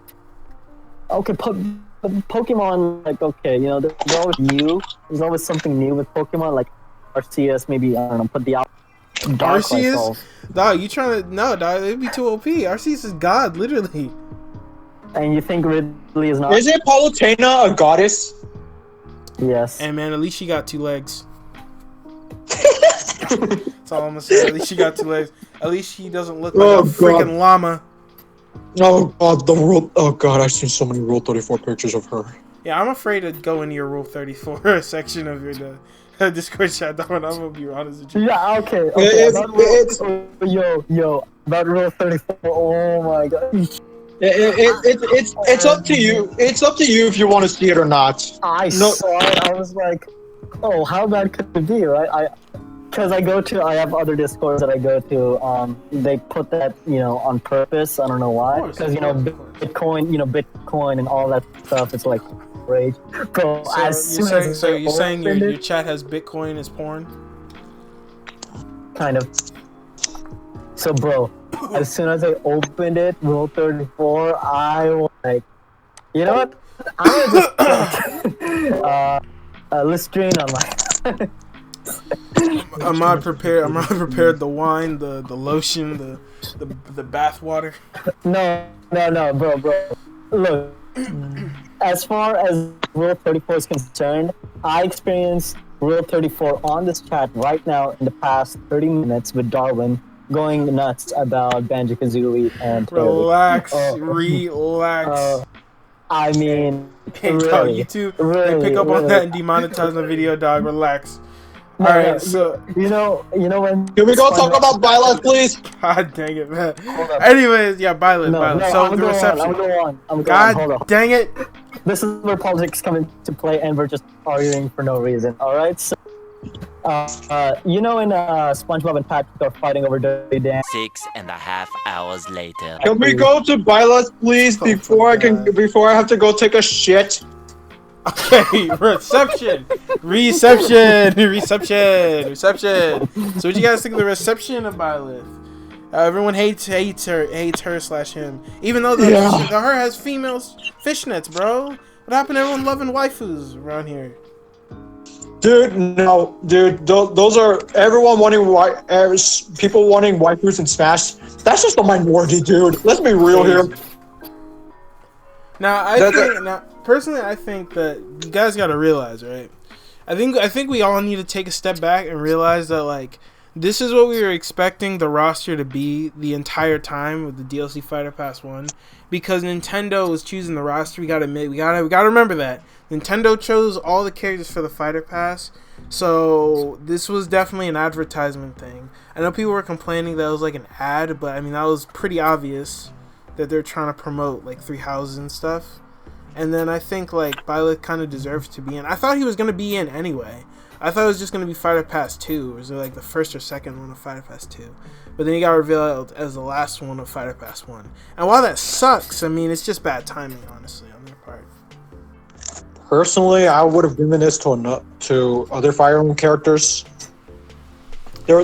Okay, Pokemon, like, okay, you know, there's always new. There's always something new with Pokemon, like Arceus, maybe, I don't know, put the out. Arceus? Dog, you trying to... No, dog, it'd be too OP. Arceus is God, literally. And you think Ridley is not? Isn't Palutena a goddess? Yes. And man, at least she got 2 legs. That's all I'm gonna say. At least she got 2 legs. At least she doesn't look like a freaking llama. Oh god, oh god, I've seen so many Rule 34 pictures of her. Yeah, I'm afraid to go into your Rule 34 section of your Discord chat, Darwin. I'm gonna be honest with you. Yeah, okay. About Rule 34. Oh my god. It's up to you. It's up to you if you want to see it or not. I saw it. I was like, oh, how bad could it be, right? Because I have other Discords that I go to. They put that, on purpose. I don't know why. Because Bitcoin and all that stuff. It's like rage. Bro, so you're saying your chat has Bitcoin as porn? Kind of. So, bro, as soon as I opened it, Rule 34, I was like, you know what? I'm gonna just Listerine on my. I'm not prepared the wine, the lotion, the bath water. No, bro. Look, as far as Rule 34 is concerned, I experienced Rule 34 on this chat right now in the past 30 minutes with Darwin going nuts about Banjo Kazooie and relax. I mean, really, you two pick up on that and demonetize the video, dog. Relax. All right, so you know when. Can we go talk about Byleth, please? God dang it, man. Anyways, yeah, Byleth. So the reception. God dang it. This is where politics come into play, and we're just arguing for no reason. All right. So, in SpongeBob and Patrick are fighting over Dirty Dan. 6.5 hours later. Can we go to Byleth, please, before I have to go take a shit? Okay, reception. So what you guys think of the reception of Byleth? Everyone hates her/him. Even though her has female fishnets, bro. What happened to everyone loving waifus around here? Dude, no, dude. Those are everyone wanting people wanting waifus in Smash. That's just a minority, dude. Let's be real here. Now, personally, I think that you guys got to realize, right? I think we all need to take a step back and realize that, like, this is what we were expecting the roster to be the entire time with the DLC Fighter Pass 1, because Nintendo was choosing the roster. We gotta remember that Nintendo chose all the characters for the Fighter Pass, so this was definitely an advertisement thing. I know people were complaining that it was like an ad, but I mean that was pretty obvious that they're trying to promote like 3 houses and stuff. And then I think like Byleth kind of deserves to be in. I thought he was going to be in anyway. I thought it was just going to be Fighter Pass 2. Or was it like the first or second one of Fighter Pass 2? But then he got revealed as the last one of Fighter Pass 1. And while that sucks, I mean, it's just bad timing, honestly, on their part. Personally, I would have given this to other Fire Emblem characters. There were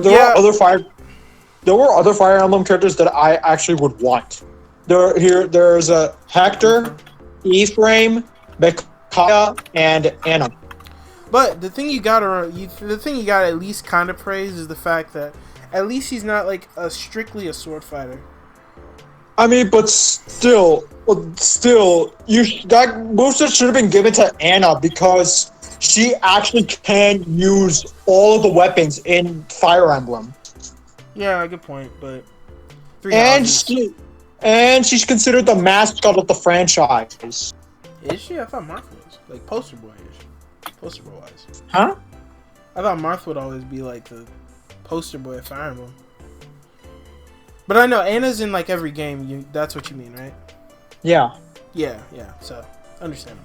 other Fire Emblem characters that I actually would want. There's a Hector, Ephraim, Micaiah, and Anna. But the thing you gotta at least kind of praise is the fact that at least he's not like strictly a sword fighter. I mean, but still, that booster should have been given to Anna because she actually can use all of the weapons in Fire Emblem. Yeah, good point. But and she's considered the mascot of the franchise. Is she? I thought Marth was like poster boy-ish. Poster boy wise. Huh? I thought Marth would always be like the poster boy of Fire Emblem. But I know Anna's in like every game. That's what you mean, right? Yeah. Yeah. So understandable.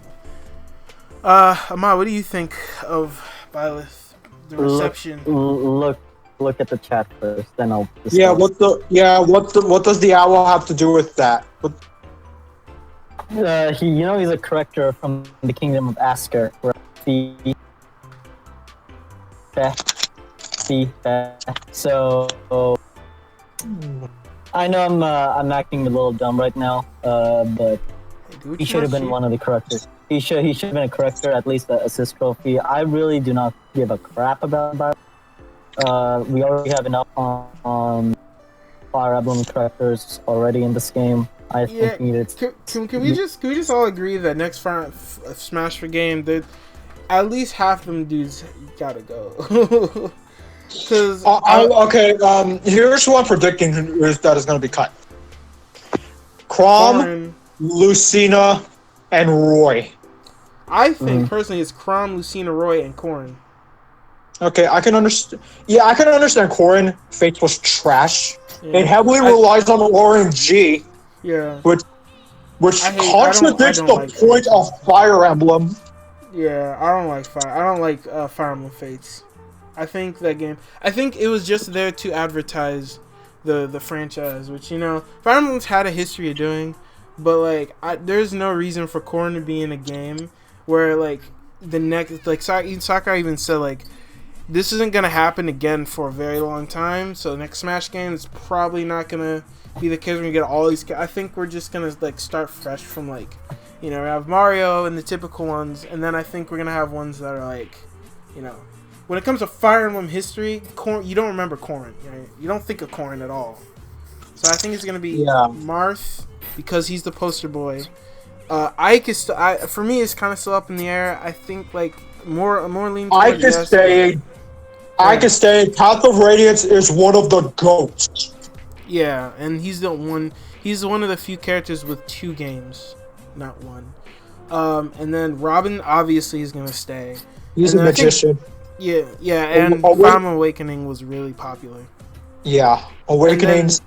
Ahmad, what do you think of Byleth? The reception. Look at the chat first, then I'll discuss. What does the owl have to do with that? He's a corrector from the Kingdom of Asker. So I know I'm acting a little dumb right now, but he should have been one of the correctors. He should have been a corrector, at least the assist trophy. I really do not give a crap about that. We already have enough on Fire Emblem correctors already in this game. I think we needed. Can we just all agree that next Smash for game, that at least half them dudes gotta go. Because here's who I'm predicting that is going to be cut. Chrom, Lucina, and Roy. I think personally it's Chrom, Lucina, Roy, and Corrin. Okay, I can understand. Yeah, I can understand Corrin. Fates was trash. It heavily relies on RNG. Yeah. Which contradicts the point of Fire Emblem. Yeah, I don't like Fire Emblem Fates. I think that game. I think it was just there to advertise the franchise, which Fire Emblem's had a history of doing, but like there's no reason for Corrin to be in a game where like the next Sakurai even said like this isn't gonna happen again for a very long time. So the next Smash game is probably not gonna be the case when you get all these. I think we're just gonna like start fresh from like we have Mario and the typical ones, and then I think we're gonna have ones that are like when it comes to Fire Emblem history, you don't remember Corrin. Right? You don't think of Corrin at all. So I think it's gonna be Marth because he's the poster boy. Ike is for me it's kind of still up in the air. I think like more lean. Ike is staying. Ike is staying. Path of Radiance is one of the GOATs. Yeah, and he's the one. He's one of the few characters with 2 games, not 1. And then Robin obviously is gonna stay. He's a magician. And Fire Emblem Awakening was really popular. Yeah, Awakenings.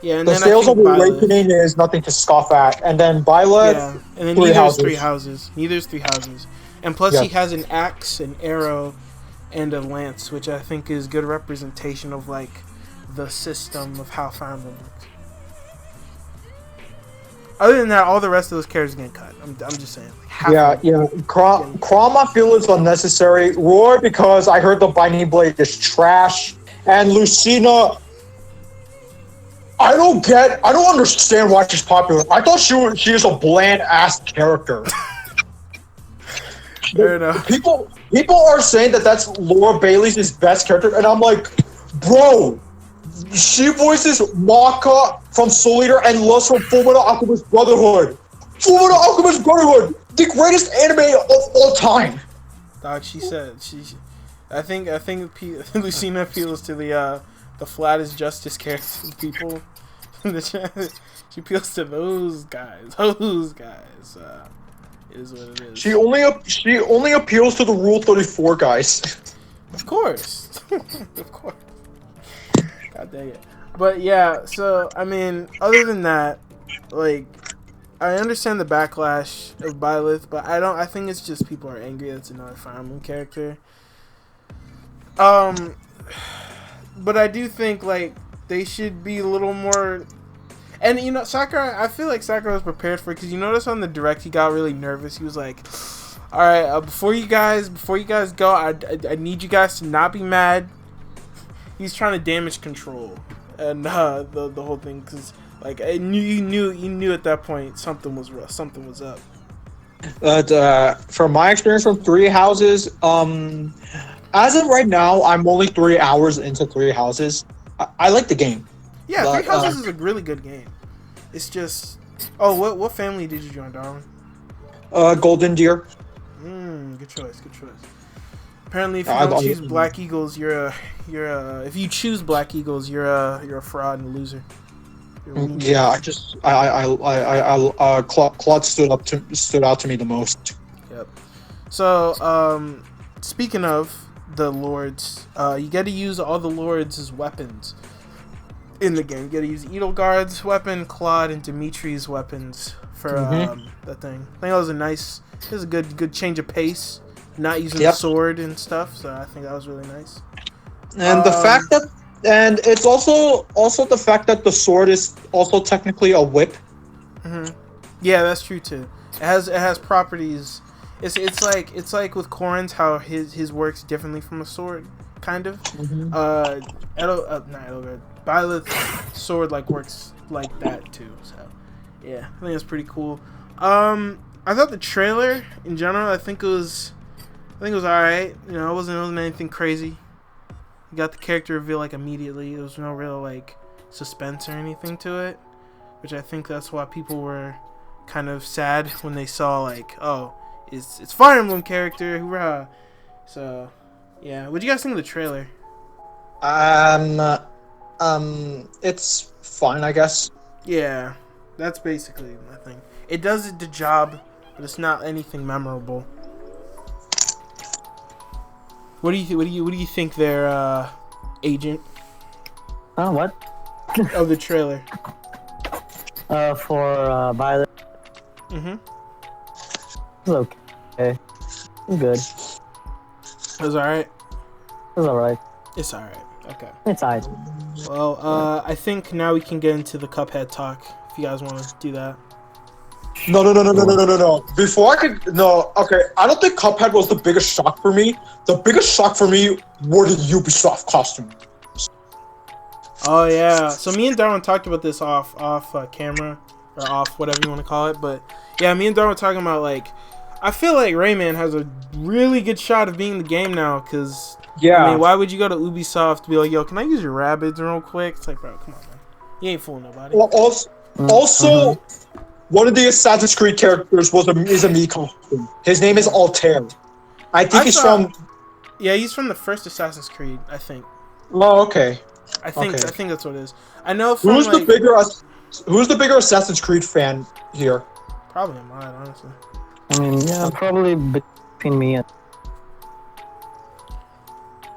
And the sales of Awakening is nothing to scoff at. And then Byleth. Yeah, and then neither's 3 houses. Neither's 3 houses. And plus he has an axe, an arrow, and a lance, which I think is good representation of like the system of how Fire Emblem works. Other than that, all the rest of those characters getting cut. I'm just saying. Like, Chrom I feel is unnecessary. Roy because I heard the Binding Blade is trash. And Lucina, I don't understand why she's popular. I thought she is a bland ass character. Fair enough. People are saying that's Laura Bailey's best character, and I'm like, bro, she voices Maka from Soul Eater and Lust from Fullmetal Alchemist Brotherhood. Fullmetal Alchemist Brotherhood, the greatest anime of all time. Dog, she said I think Lucina appeals to the flattest justice characters people in the chat. She appeals to those guys. It is what it is. She only appeals to the Rule 34 guys. Of course. Of course. God dang it. But yeah, so I mean, other than that, like I understand the backlash of Byleth, but I think it's just people are angry that it's another Fire Emblem character. But I do think like they should be a little more. And Sakurai, I feel like Sakurai was prepared for it because you notice on the direct he got really nervous. He was like, "All right, before you guys go, I need you guys to not be mad." He's trying to damage control and the whole thing because like you knew at that point something was rough, something was up. From my experience from 3 houses, as of right now, I'm only 3 hours into 3 houses. I like the game. Yeah, but, 3 Houses is a really good game. It's just, what family did you join, Darwin? Golden Deer. Good choice. Apparently, if you don't choose Black Eagles, if you choose Black Eagles, you're a fraud and a loser. Yeah, Claude stood out to me the most. Yep. So, speaking of the lords. You get to use all the lords as weapons in the game. You get to use Edelgard's weapon, Claude, and Dimitri's weapons for that thing. I think that was it was a good change of pace. Not using the sword and stuff, so I think that was really nice. And the fact that, and it's also the fact that the sword is also technically a whip. Yeah, that's true too. It has properties. It's like with Corrin's how his works differently from a sword, kind of. Not Edelgard. Byleth's sword works like that too. So yeah, I think that's pretty cool. I thought the trailer in general, I think it was alright. You know, it wasn't anything crazy. You got the character reveal immediately. There was no real suspense or anything to it, which I think that's why people were kind of sad when they saw oh, it's Fire Emblem character, hoorah! So yeah, what'd you guys think of the trailer? It's fine, I guess. Yeah, that's basically my thing. It does the job, but it's not anything memorable. What do you think their agent? What? Of the trailer. For Byleth. It's okay. It's good. It was alright. It's alright. It's alright. Okay. It's alright. Well, I think now we can get into the Cuphead talk. If you guys want to do that. No. Before I could, no. Okay, I don't think Cuphead was the biggest shock for me. The biggest shock for me were the Ubisoft costumes. Oh yeah. So me and Darwin talked about this off camera or off whatever you want to call it, but yeah, me and Darwin were talking about I feel like Rayman has a really good shot of being the game now, because I mean, why would you go to Ubisoft to be like, yo, can I use your rabbits real quick? It's like, bro, come on, man. You ain't fooling nobody. Well, also one of the Assassin's Creed characters is a Mii costume. His name is Altair. I think he's from... Yeah, he's from the first Assassin's Creed, I think. Oh, okay. I think that's what it is. I know from Who's the bigger Assassin's Creed fan here? Probably mine, honestly. I mean, yeah, probably between me and...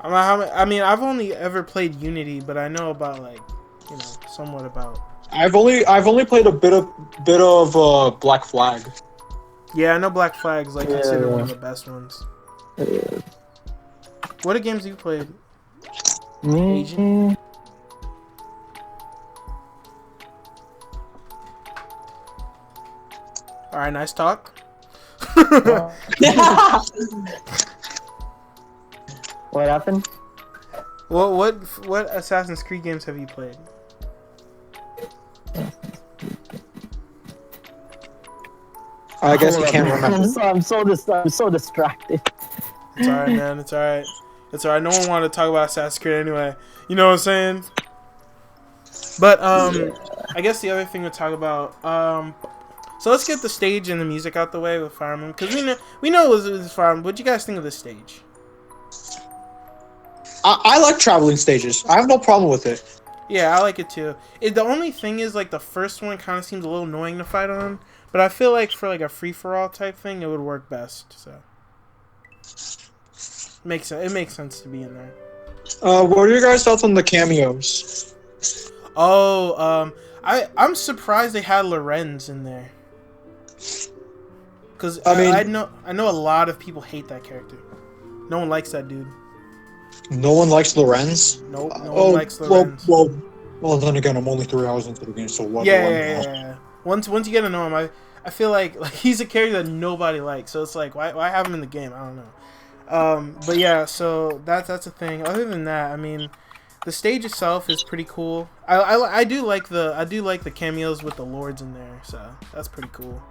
I mean, I've only ever played Unity, but I know about somewhat about. I've only played a bit of Black Flag. Yeah, I know Black Flag's considered one of the best ones. What games have you played? Agent? All right, nice talk. What happened? What Assassin's Creed games have you played? I guess you can't remember. I'm so distracted. It's alright, man. It's alright. It's alright. No one wanted to talk about Assassin's Creed anyway. You know what I'm saying? But I guess the other thing to talk about. So let's get the stage and the music out the way with Fire Emblem, because we know it was Fire Emblem. What do you guys think of this stage? I like traveling stages. I have no problem with it. Yeah, I like it too. The only thing is, the first one kind of seems a little annoying to fight on, but I feel like for a free-for-all type thing, it would work best. So it makes sense to be in there. What are your guys' thoughts on the cameos? Oh, I'm surprised they had Lorenz in there, because I know a lot of people hate that character. No one likes that dude. No one likes Lorenz? Nope, no one likes Lorenz. Well, then again, I'm only 3 hours into the game, so what? Yeah. Once you get to know him, I feel like he's a character that nobody likes. So it's why have him in the game? I don't know. But yeah, so that's a thing. Other than that, I mean, the stage itself is pretty cool. I do like the cameos with the lords in there, so that's pretty cool.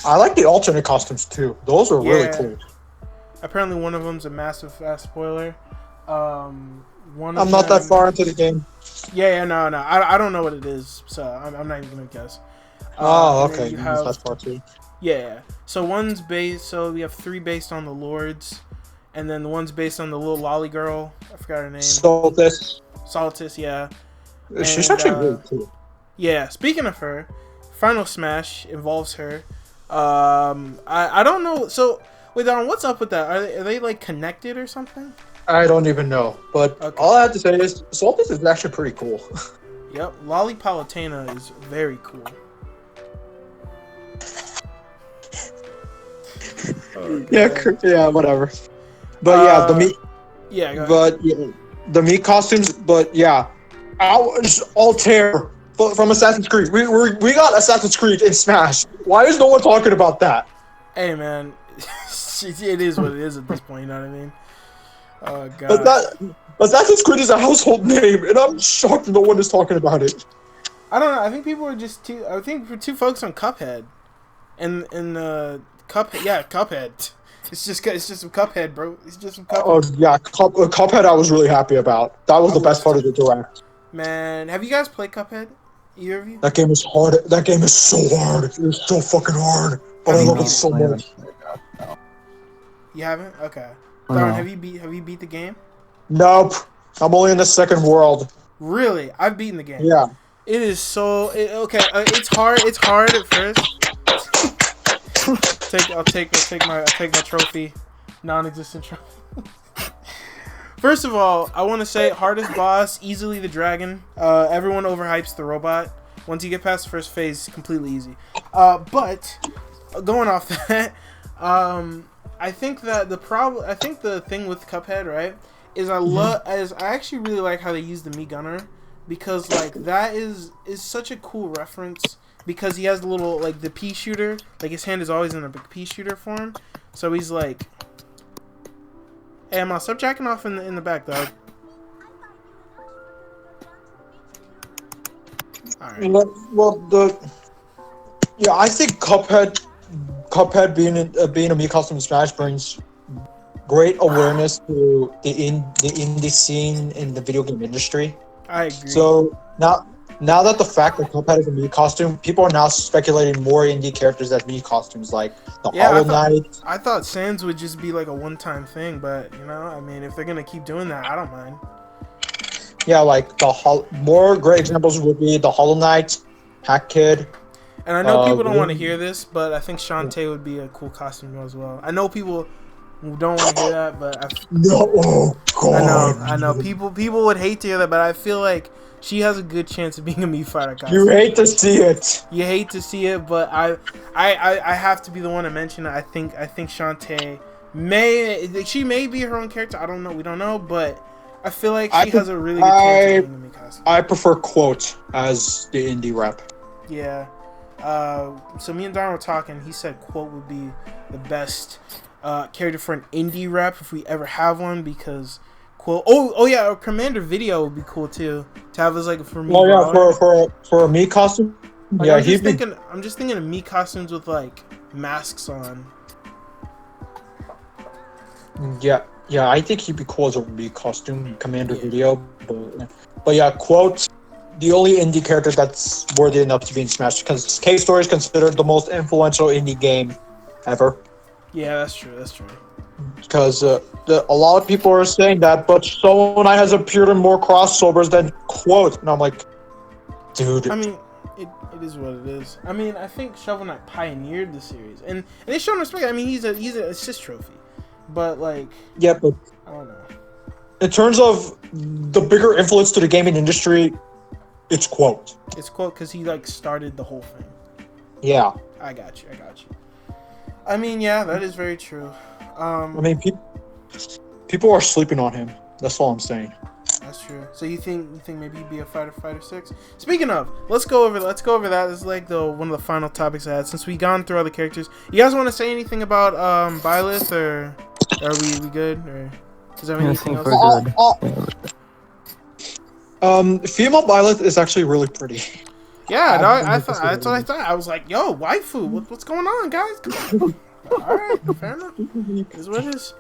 I like the alternate costumes too. Those are really cool. Apparently, one of them's a massive fast spoiler. I'm not that far into the game. No. I don't know what it is, so I'm not even gonna guess. Okay. You have that far too. Yeah. So one's based. So we have 3 based on the lords, and then the one's based on the little lolly girl. I forgot her name. Saltis. Yeah. She's actually really cool. Yeah. Speaking of her, Final Smash involves her. I don't know. So wait, Darwin, what's up with that? Are they like connected or something? I don't even know. But Okay. all I have to say is Saltus is actually pretty cool. Yep, Lollipalutena is very cool. Yeah, whatever. But yeah, the meat. Yeah, go ahead. But yeah, the meat costumes. But yeah, Altair from Assassin's Creed. We got Assassin's Creed in Smash. Why is no one talking about that? Hey man, it is what it is at this point. You know what I mean? Oh god. But Assassin's Creed is a household name, and I'm shocked no one is talking about it. I don't know. I think people are just too. I think we're too focused on Cuphead, and Cuphead. Yeah, Cuphead. It's just some Cuphead, bro. It's just some Cuphead. Oh yeah, Cuphead. I was really happy about. That was the best part of the direct. Man, have you guys played Cuphead? Either of you? That game is hard. That game is so hard. It's so fucking hard. But I love it so much. You haven't? Okay. No. Darwin, have you beat the game? Nope. I'm only in the second world. Really? I've beaten the game. Yeah. It is so okay. It's hard. It's hard at first. I'll take my trophy, non-existent trophy. First of all, I want to say hardest boss, easily the dragon. Everyone overhypes the robot. Once you get past the first phase, completely easy. But going off that, I think that the thing with Cuphead, right, is I actually really like how they use the Mii Gunner, because like that is such a cool reference, because he has the little like the pea shooter, like his hand is always in a big pea shooter form, so he's like, hey, I'm stop jacking off in the back, dog. All right. Well, I think Cuphead being a Mii costume in Smash brings great awareness to the indie scene in the video game industry. I agree. So now that the fact that Cuphead is a Mii costume, people are now speculating more indie characters as Mii costumes, like the Hollow Knight. I thought Sans would just be like a one-time thing, but you know, I mean, if they're gonna keep doing that, I don't mind. Yeah, like more great examples would be the Hollow Knight, Hack Kid. And I know people don't want to hear this, but I think Shantae would be a cool costume as well. I know people don't want to hear that, but Oh God! I know. People would hate to hear that, but I feel like she has a good chance of being a Mii fighter costume. You hate to see it. You hate to see it, but I have to be the one to mention it. I think Shantae may be her own character. I don't know. We don't know, but I feel like she has a really good chance of being a Mii costume. I prefer Quote as the indie rep. Yeah. So me and Darwin were talking. He said Quote would be the best character for an indie rep if we ever have one, because Quote. Oh yeah, a Commander Video would be cool too to have as like for me. Oh yeah, for a Mii costume. Like, yeah, I'm just thinking of Mii costumes with like masks on. Yeah, I think he'd be cool as a Mii costume, Commander Video. But yeah, Quote. The only indie character that's worthy enough to be in Smash, because K-Story is considered the most influential indie game ever. Yeah, that's true. Because a lot of people are saying that, but Shovel Knight has appeared in more crossovers than Quote, and I'm like, dude. I mean, it is what it is. I mean, I think Shovel Knight pioneered the series, and they show him respect. I mean, he's an assist trophy, but like, yeah, but I don't know. In terms of the bigger influence to the gaming industry, it's Quote. It's Quote because he like started the whole thing. Yeah. I got you. I mean, yeah, that is very true. I mean, people are sleeping on him. That's all I'm saying. That's true. So you think maybe he'd be a Fighter 6? Speaking of, let's go over that. This is like one of the final topics I had since we gone through all the characters. You guys want to say anything about Byleth, or are we good, or is there anything else? Female Byleth is actually really pretty. Yeah, that's what I thought. I was like, yo, waifu, what's going on, guys? Come on. Alright, fair enough. Is what it is.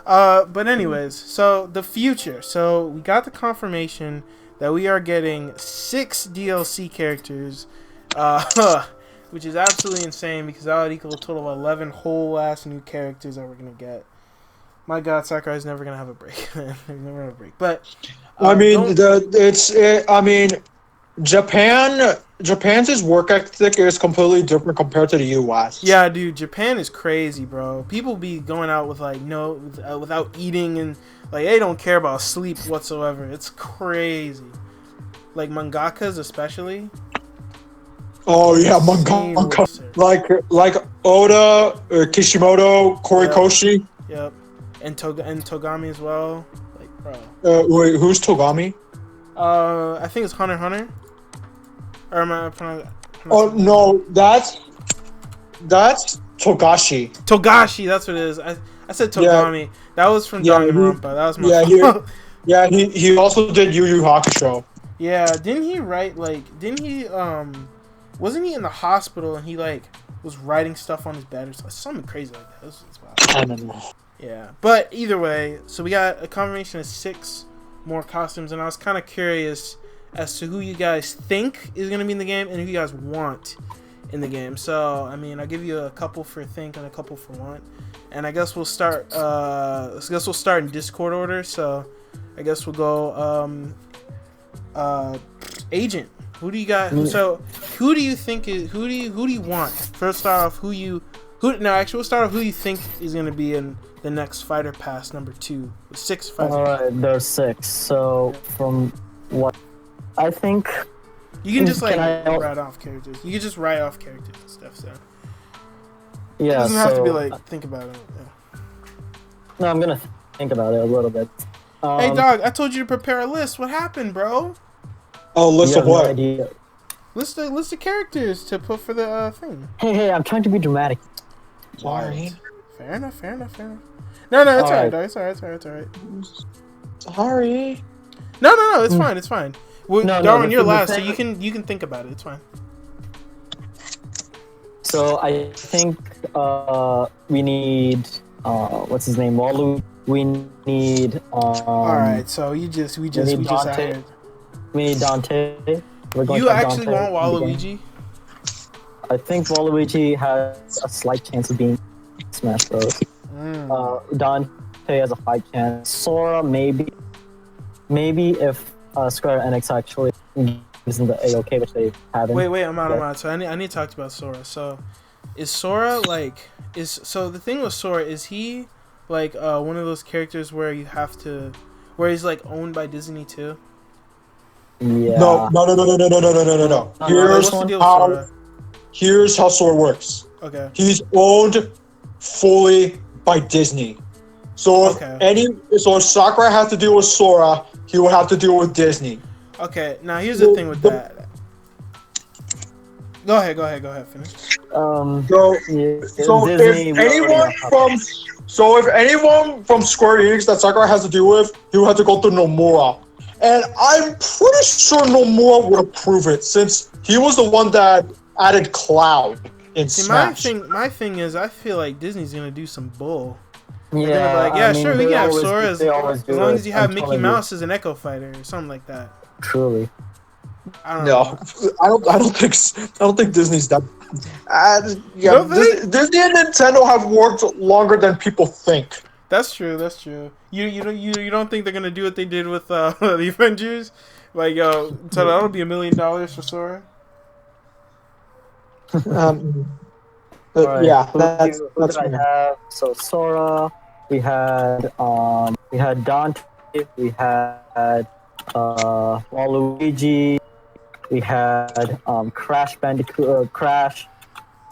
But anyways, so the future. So we got the confirmation that we are getting 6 DLC characters, which is absolutely insane, because that would equal a total of 11 whole ass new characters that we're gonna get. My God, Sakurai's never gonna have a break. Never have a break. But I mean, Japan's work ethic is completely different compared to the U.S. Yeah, dude, Japan is crazy, bro. People be going out with like without eating, and like they don't care about sleep whatsoever. It's crazy. Like mangakas especially. Oh yeah, Insane mangaka. work, sir. Like Oda, Kishimoto, Korikoshi. Yep. And Togami as well. Like, bro. Wait, who's Togami? I think it's Hunter x Hunter. Or am I Oh no, that's Togashi. Togashi, that's what it is. I said Togami. Yeah. That was from Danganronpa. That was my fault. He also did Yu Yu Hakusho. Yeah, didn't he wasn't he in the hospital and he like was writing stuff on his bed or something crazy like that? This is wild. I don't know. Yeah, but either way, so we got a combination of 6 more costumes, and I was kind of curious as to who you guys think is going to be in the game and who you guys want in the game. So, I mean, I'll give you a couple for think and a couple for want. And I guess we'll start in Discord order. So, I guess we'll go Agent. Who do you got? So, who do you think is who do you want? First off, we'll start off who you think is going to be in the next Fighter Pass number 2 with 6 fighters. Alright, there's 6. So, from what I think... You can just write off characters. You can just write off characters and stuff, so... Yeah, it doesn't have to be like, think about it. Yeah. No, I'm gonna think about it a little bit. Hey, dog, I told you to prepare a list. What happened, bro? Oh, list of what? No idea. List of characters to put for the thing. Hey, I'm trying to be dramatic. Sorry. Fair enough. No, it's alright, dog. It's alright. Sorry. No, it's fine. Well, No, Darwin, you're the last, so thing- you can think about it. It's fine. So I think we need what's his name? Walu. We need Alright, so we just Dante. added. We need Dante. We're going You to have actually Dante want in the game. Waluigi? I think Waluigi has a slight chance of being Smash Bros. Dante has a high chance. Sora maybe if Square Enix actually gives them the A-OK, which they haven't. Wait, I'm out. So I need to talk about Sora. So, is Sora so the thing with Sora, is he like one of those characters where where he's like owned by Disney too? Yeah. No. What's the deal with Sora? Here's how Sora works. Okay. He's owned fully by Disney. So if Sakurai has to deal with Sora, he will have to deal with Disney. Okay, now here's the thing with that. Go ahead, finish. So if anyone from Square Enix that Sakurai has to deal with, he will have to go through Nomura. And I'm pretty sure Nomura would approve it, since he was the one that added Cloud in Smash. My thing is, I feel like Disney's gonna do some bull. Yeah, They're gonna be like, sure, we can have Sora as long as you have Mickey you. Mouse as an Echo Fighter or something like that. Truly. I don't know. I don't think Disney's that. Disney and Nintendo have worked longer than people think. That's true. You don't think they're gonna do what they did with the Avengers? Like, so that'll be $1 million for Sora. Right. Yeah, who did I have? So Sora, we had Dante, we had Waluigi, we had Crash Bandicoot, Crash,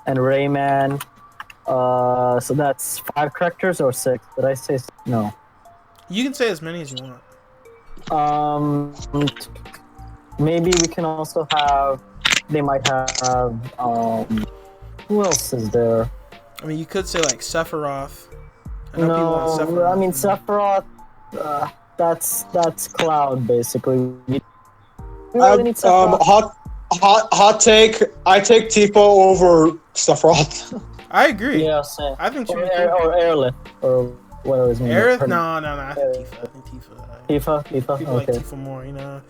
and Rayman. So that's 5 characters or 6? Did I say no? You can say as many as you want. Maybe we can also have. They might have. Who else is there? I mean, you could say like Sephiroth. I mean Sephiroth. That's Cloud basically. We really need Sephiroth. Hot take. I take Tifa over Sephiroth. I agree. Yeah, same. I think or Aerolith or whatever his name is. Aerith? No. I think Tifa. Tifa. People like Tifa more, you know.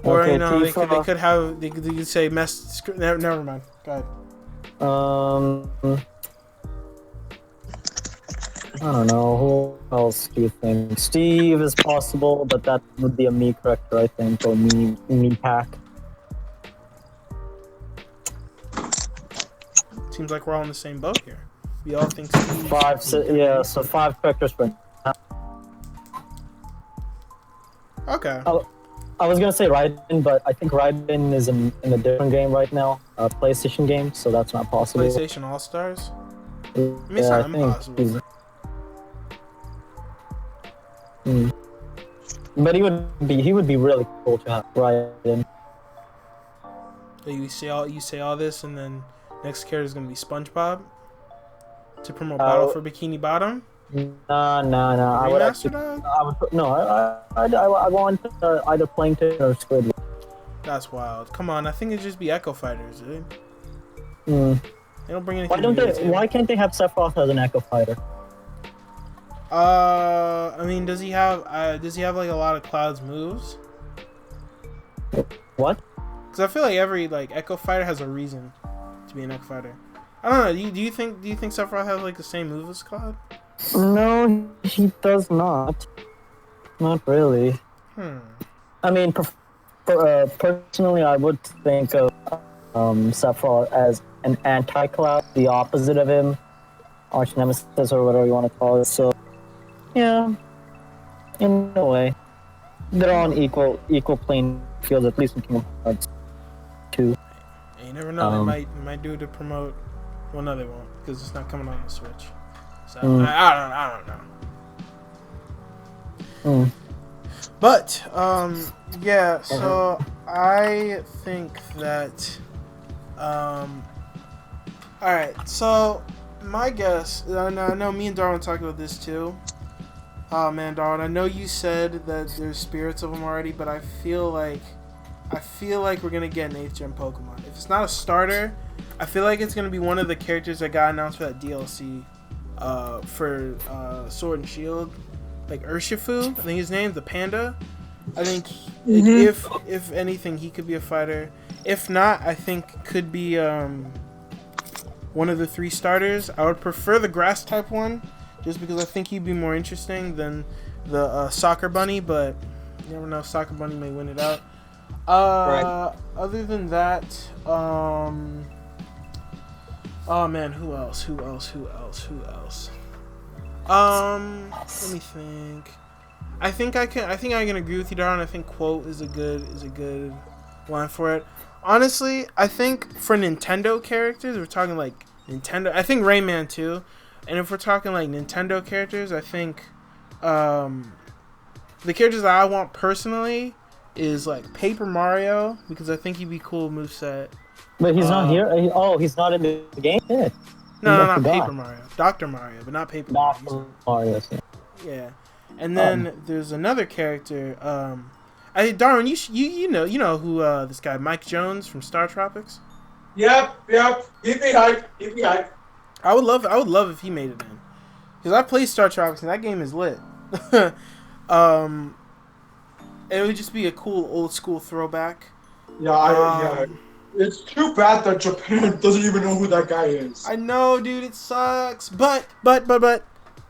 Or okay, they could have. They could say Never mind. Go ahead. I don't know. Who else do you think? Steve is possible, but that would be a me character, I think, or me pack. Seems like we're all in the same boat here. We all think Steve. Five. So 5 characters per. Okay. I was gonna say Raiden, but I think Raiden is in a different game right now, a PlayStation game, so that's not possible. PlayStation All Stars. I mean, it's Yeah, not I think impossible. But he would be really cool to have Raiden. You say all this, and then next character is gonna be SpongeBob to promote Battle for Bikini Bottom. Nah. I would actually. I want either Plankton or Squidward. That's wild. Come on, I think it'd just be Echo Fighters, dude. They don't bring anything. Why can't they have Sephiroth as an Echo Fighter? I mean, does he have like a lot of Cloud's moves? What? Because I feel like every like Echo Fighter has a reason to be an Echo Fighter. I don't know. Do you think Sephiroth has like the same moves as Cloud? No, he does not. Not really. I mean, personally, I would think of Sephiroth as an anti-Cloud, the opposite of him, arch nemesis or whatever you want to call it. So, yeah, in a way, they're on equal playing fields, at least in Kingdom Hearts 2. You never know. They might do it to promote. Well, no, they won't because it's not coming on the Switch. So I don't know. But yeah. So I think that all right. So my guess. I know me and Darwin talked about this too. Oh man, Darwin. I know you said that there's spirits of them already, but I feel like we're gonna get an 8th gen Pokemon. If it's not a starter, I feel like it's gonna be one of the characters that got announced for that DLC. For Sword and Shield, like Urshifu, I think his name, the panda. I think if anything, he could be a fighter. If not, I think could be one of the 3 starters. I would prefer the grass type one, just because I think he'd be more interesting than the soccer bunny. But you never know, soccer bunny may win it out. Right. Other than that, oh man, who else? Let me think. I think I can agree with you, Darwin. I think quote is a good line for it. Honestly, I think for Nintendo characters, we're talking like Nintendo. I think Rayman too. And if we're talking like Nintendo characters, I think the characters that I want personally is like Paper Mario, because I think he'd be cool moveset. But he's not here? He's not in the game? Yeah. No, not Paper Mario. Dr. Mario, but not Paper Mario. Dr. Mario, yeah. And then there's another character. Darwin, you know who this guy Mike Jones from Star Tropics? Yep. He'd be hype. I would love if he made it in, because I played Star Tropics and that game is lit. It would just be a cool old school throwback. Yeah, It's too bad that Japan doesn't even know who that guy is. I know, dude, it sucks. But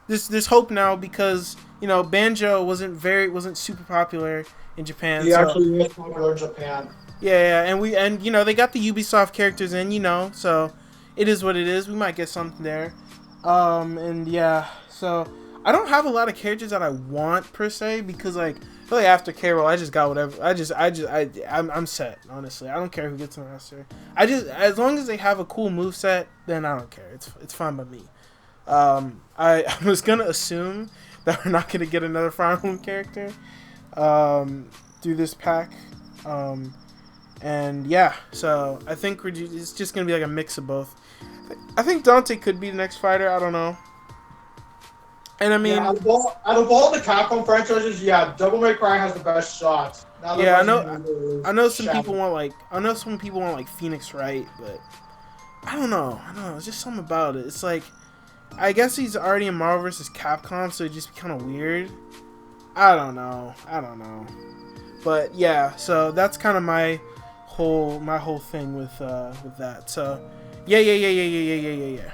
there's hope now, because Banjo wasn't super popular in Japan. He actually is popular in Japan. Yeah, and they got the Ubisoft characters in, so it is what it is. We might get something there. And yeah, so I don't have a lot of characters that I want per se, because like really after Carol, I just got whatever. I'm set, honestly. I don't care who gets in the roster. As long as they have a cool moveset, then I don't care. It's fine by me. I was gonna assume that we're not gonna get another Fire Emblem character through this pack. And yeah, so I think it's just gonna be like a mix of both. I think Dante could be the next fighter. I don't know. And I mean, out of all the Capcom franchises, Devil May Cry has the best shot. I know some people want like Phoenix Wright, but I don't know. It's just something about it. It's like, I guess he's already in Marvel vs. Capcom, so it'd just be kind of weird. I don't know. But yeah, so that's kind of my whole thing with that. So yeah.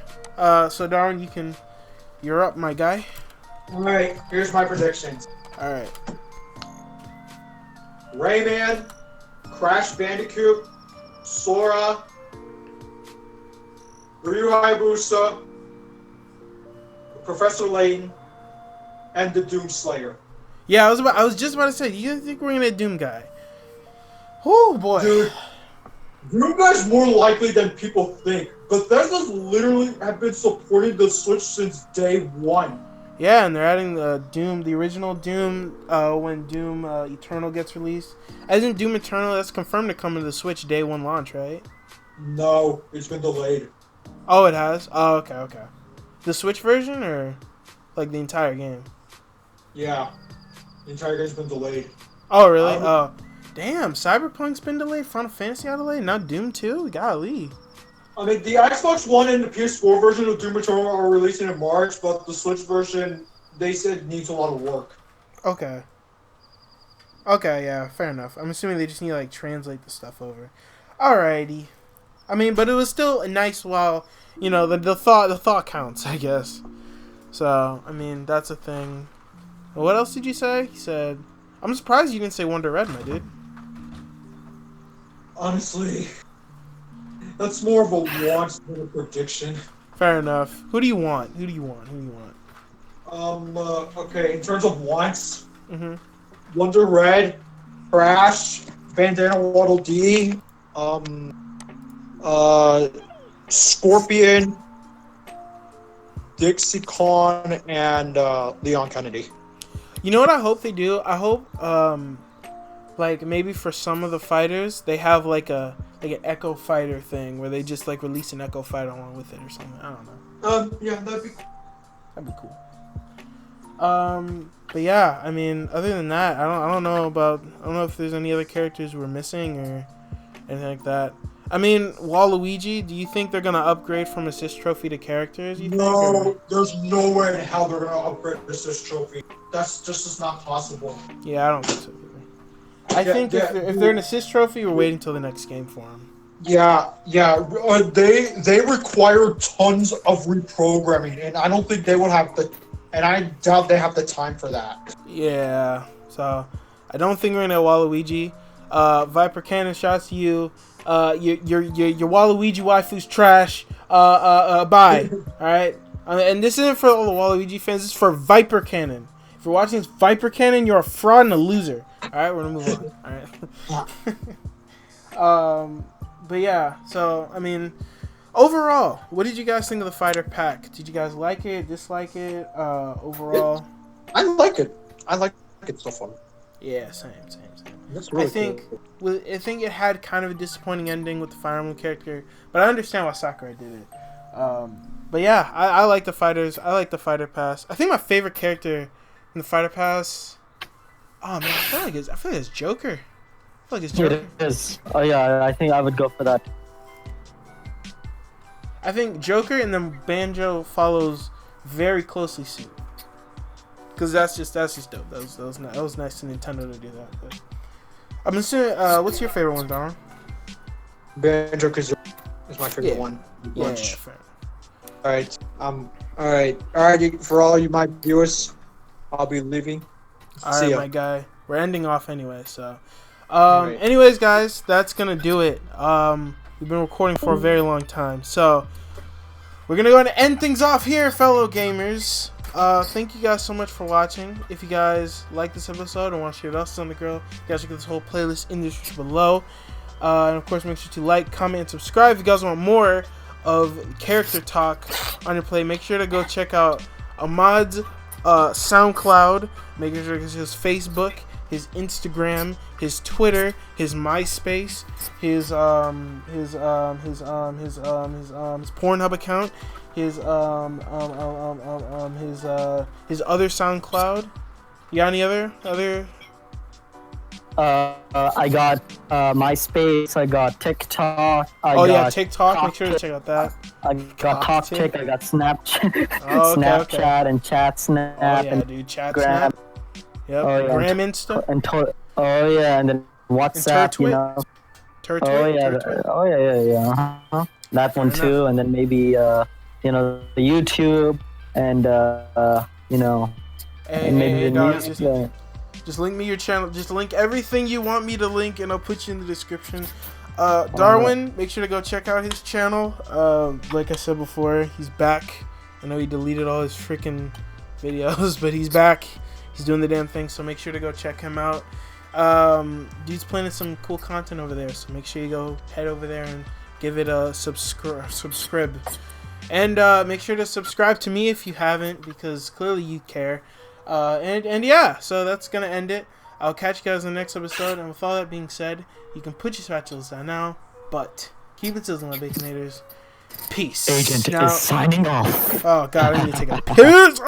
So Darwin, you're up, my guy. Alright, here's my predictions. Alright. Rayman, Crash Bandicoot, Sora, Ryu Hayabusa, Professor Layton, and the Doom Slayer. Yeah, I was just about to say, do you think we're gonna get Doom Guy? Oh boy. Dude, Doom Guy's more likely than people think. Bethesda's literally have been supporting the Switch since day one. Yeah, and they're adding the original Doom, when Doom Eternal gets released. Isn't Doom Eternal, that's confirmed to come to the Switch day one launch, right? No, it's been delayed. Oh, it has? Oh, okay. The Switch version, or like the entire game? Yeah, the entire game's been delayed. Oh, really? Oh, damn, Cyberpunk's been delayed, Final Fantasy got delayed, now Doom 2? Golly. I mean, the Xbox One and the PS4 version of Doom Eternal are releasing in March, but the Switch version, they said, needs a lot of work. Okay, yeah, fair enough. I'm assuming they just need to, like, translate the stuff over. Alrighty. I mean, but it was still a nice while, you know, the thought counts, I guess. So, I mean, that's a thing. What else did you say? He said, I'm surprised you didn't say Wonder Red, my dude. Honestly, that's more of a want than a prediction. Fair enough. Who do you want? Okay, in terms of wants, Mm-hmm. Wonder Red, Crash, Bandana Waddle Dee, Scorpion, Dixie Con, and Leon Kennedy. You know what I hope they do? I hope, like, maybe for some of the fighters, they have, like, an Echo Fighter thing, where they just, like, release an Echo Fighter along with it or something. I don't know. Yeah, that'd be cool. But yeah, I mean, other than that, I don't know if there's any other characters we're missing or anything like that. I mean, Waluigi, do you think they're gonna upgrade from assist trophy to characters? No, there's no way in hell they're gonna upgrade this trophy. That's just not possible. Yeah, I don't think so either. I think if they're an assist trophy, we're waiting until the next game for them. Yeah. They require tons of reprogramming, and I don't think they would have the. And I doubt they have the time for that. Yeah, so I don't think we're gonna get Waluigi. Viper Cannon, shouts to you. Your Waluigi waifu's trash. Bye. Alright? And this isn't for all the Waluigi fans, this is for Viper Cannon. If you're watching this Viper Cannon, you're a fraud and a loser. Alright, we're gonna move on. Alright. But yeah, so, I mean, overall, what did you guys think of the fighter pack? Did you guys like it, dislike it, overall? I like it. I like it so far. Yeah, same. That's really I think cool. I think it had kind of a disappointing ending with the Fire Emblem character, but I understand why Sakurai did it. But yeah, I like the fighters. I like the fighter pass. I think my favorite character in the fighter pass. Oh man, I feel like it's Joker. I feel like it's Joker. It is. Oh yeah, I think I would go for that. I think Joker and then Banjo follows very closely suit. Cause that's just dope. That was nice to Nintendo to do that. But I'm assuming. What's your favorite one, Darwin? Banjo Kazooie is my favorite one. Yeah, fair. Alright. Alright. For all you my viewers, I'll be leaving. Alright, my guy. We're ending off anyway, so. Anyways, guys, that's gonna do it. We've been recording for a very long time, so we're gonna go ahead and end things off here, fellow gamers. Thank you guys so much for watching. If you guys like this episode and want to share it else on the grill, you guys should get this whole playlist in the description below. And of course, make sure to like, comment, and subscribe. If you guys want more of character talk on your play, make sure to go check out Ahmad's SoundCloud. Make sure to his Facebook, his Instagram, his Twitter, his MySpace, his Pornhub account, his other SoundCloud. You got any other? I got MySpace. I got TikTok. TikTok. Make sure to check out that. I got TalkTik. I got Snapchat, Oh, okay, Snapchat and ChatSnap. Oh yeah, and dude, Chat Gram. Snap. Yep. Oh, yeah. Gram Insta. And then WhatsApp. You know. Yeah. Uh-huh. That one too, and then maybe the YouTube and and maybe the music. Just link me your channel. Just link everything you want me to link, and I'll put you in the description. Darwin, make sure to go check out his channel. Like I said before, he's back. I know he deleted all his freaking videos, but he's back. He's doing the damn thing, so make sure to go check him out. Dude's planning some cool content over there, so make sure you go head over there and give it a subscribe. And make sure to subscribe to me if you haven't, because clearly you care. And yeah, so that's gonna end it. I'll catch you guys in the next episode, and with all that being said, you can put your spatulas down now, but keep it sizzling, my baconators. Peace. Agent is signing off. Oh god, I need to take a piss.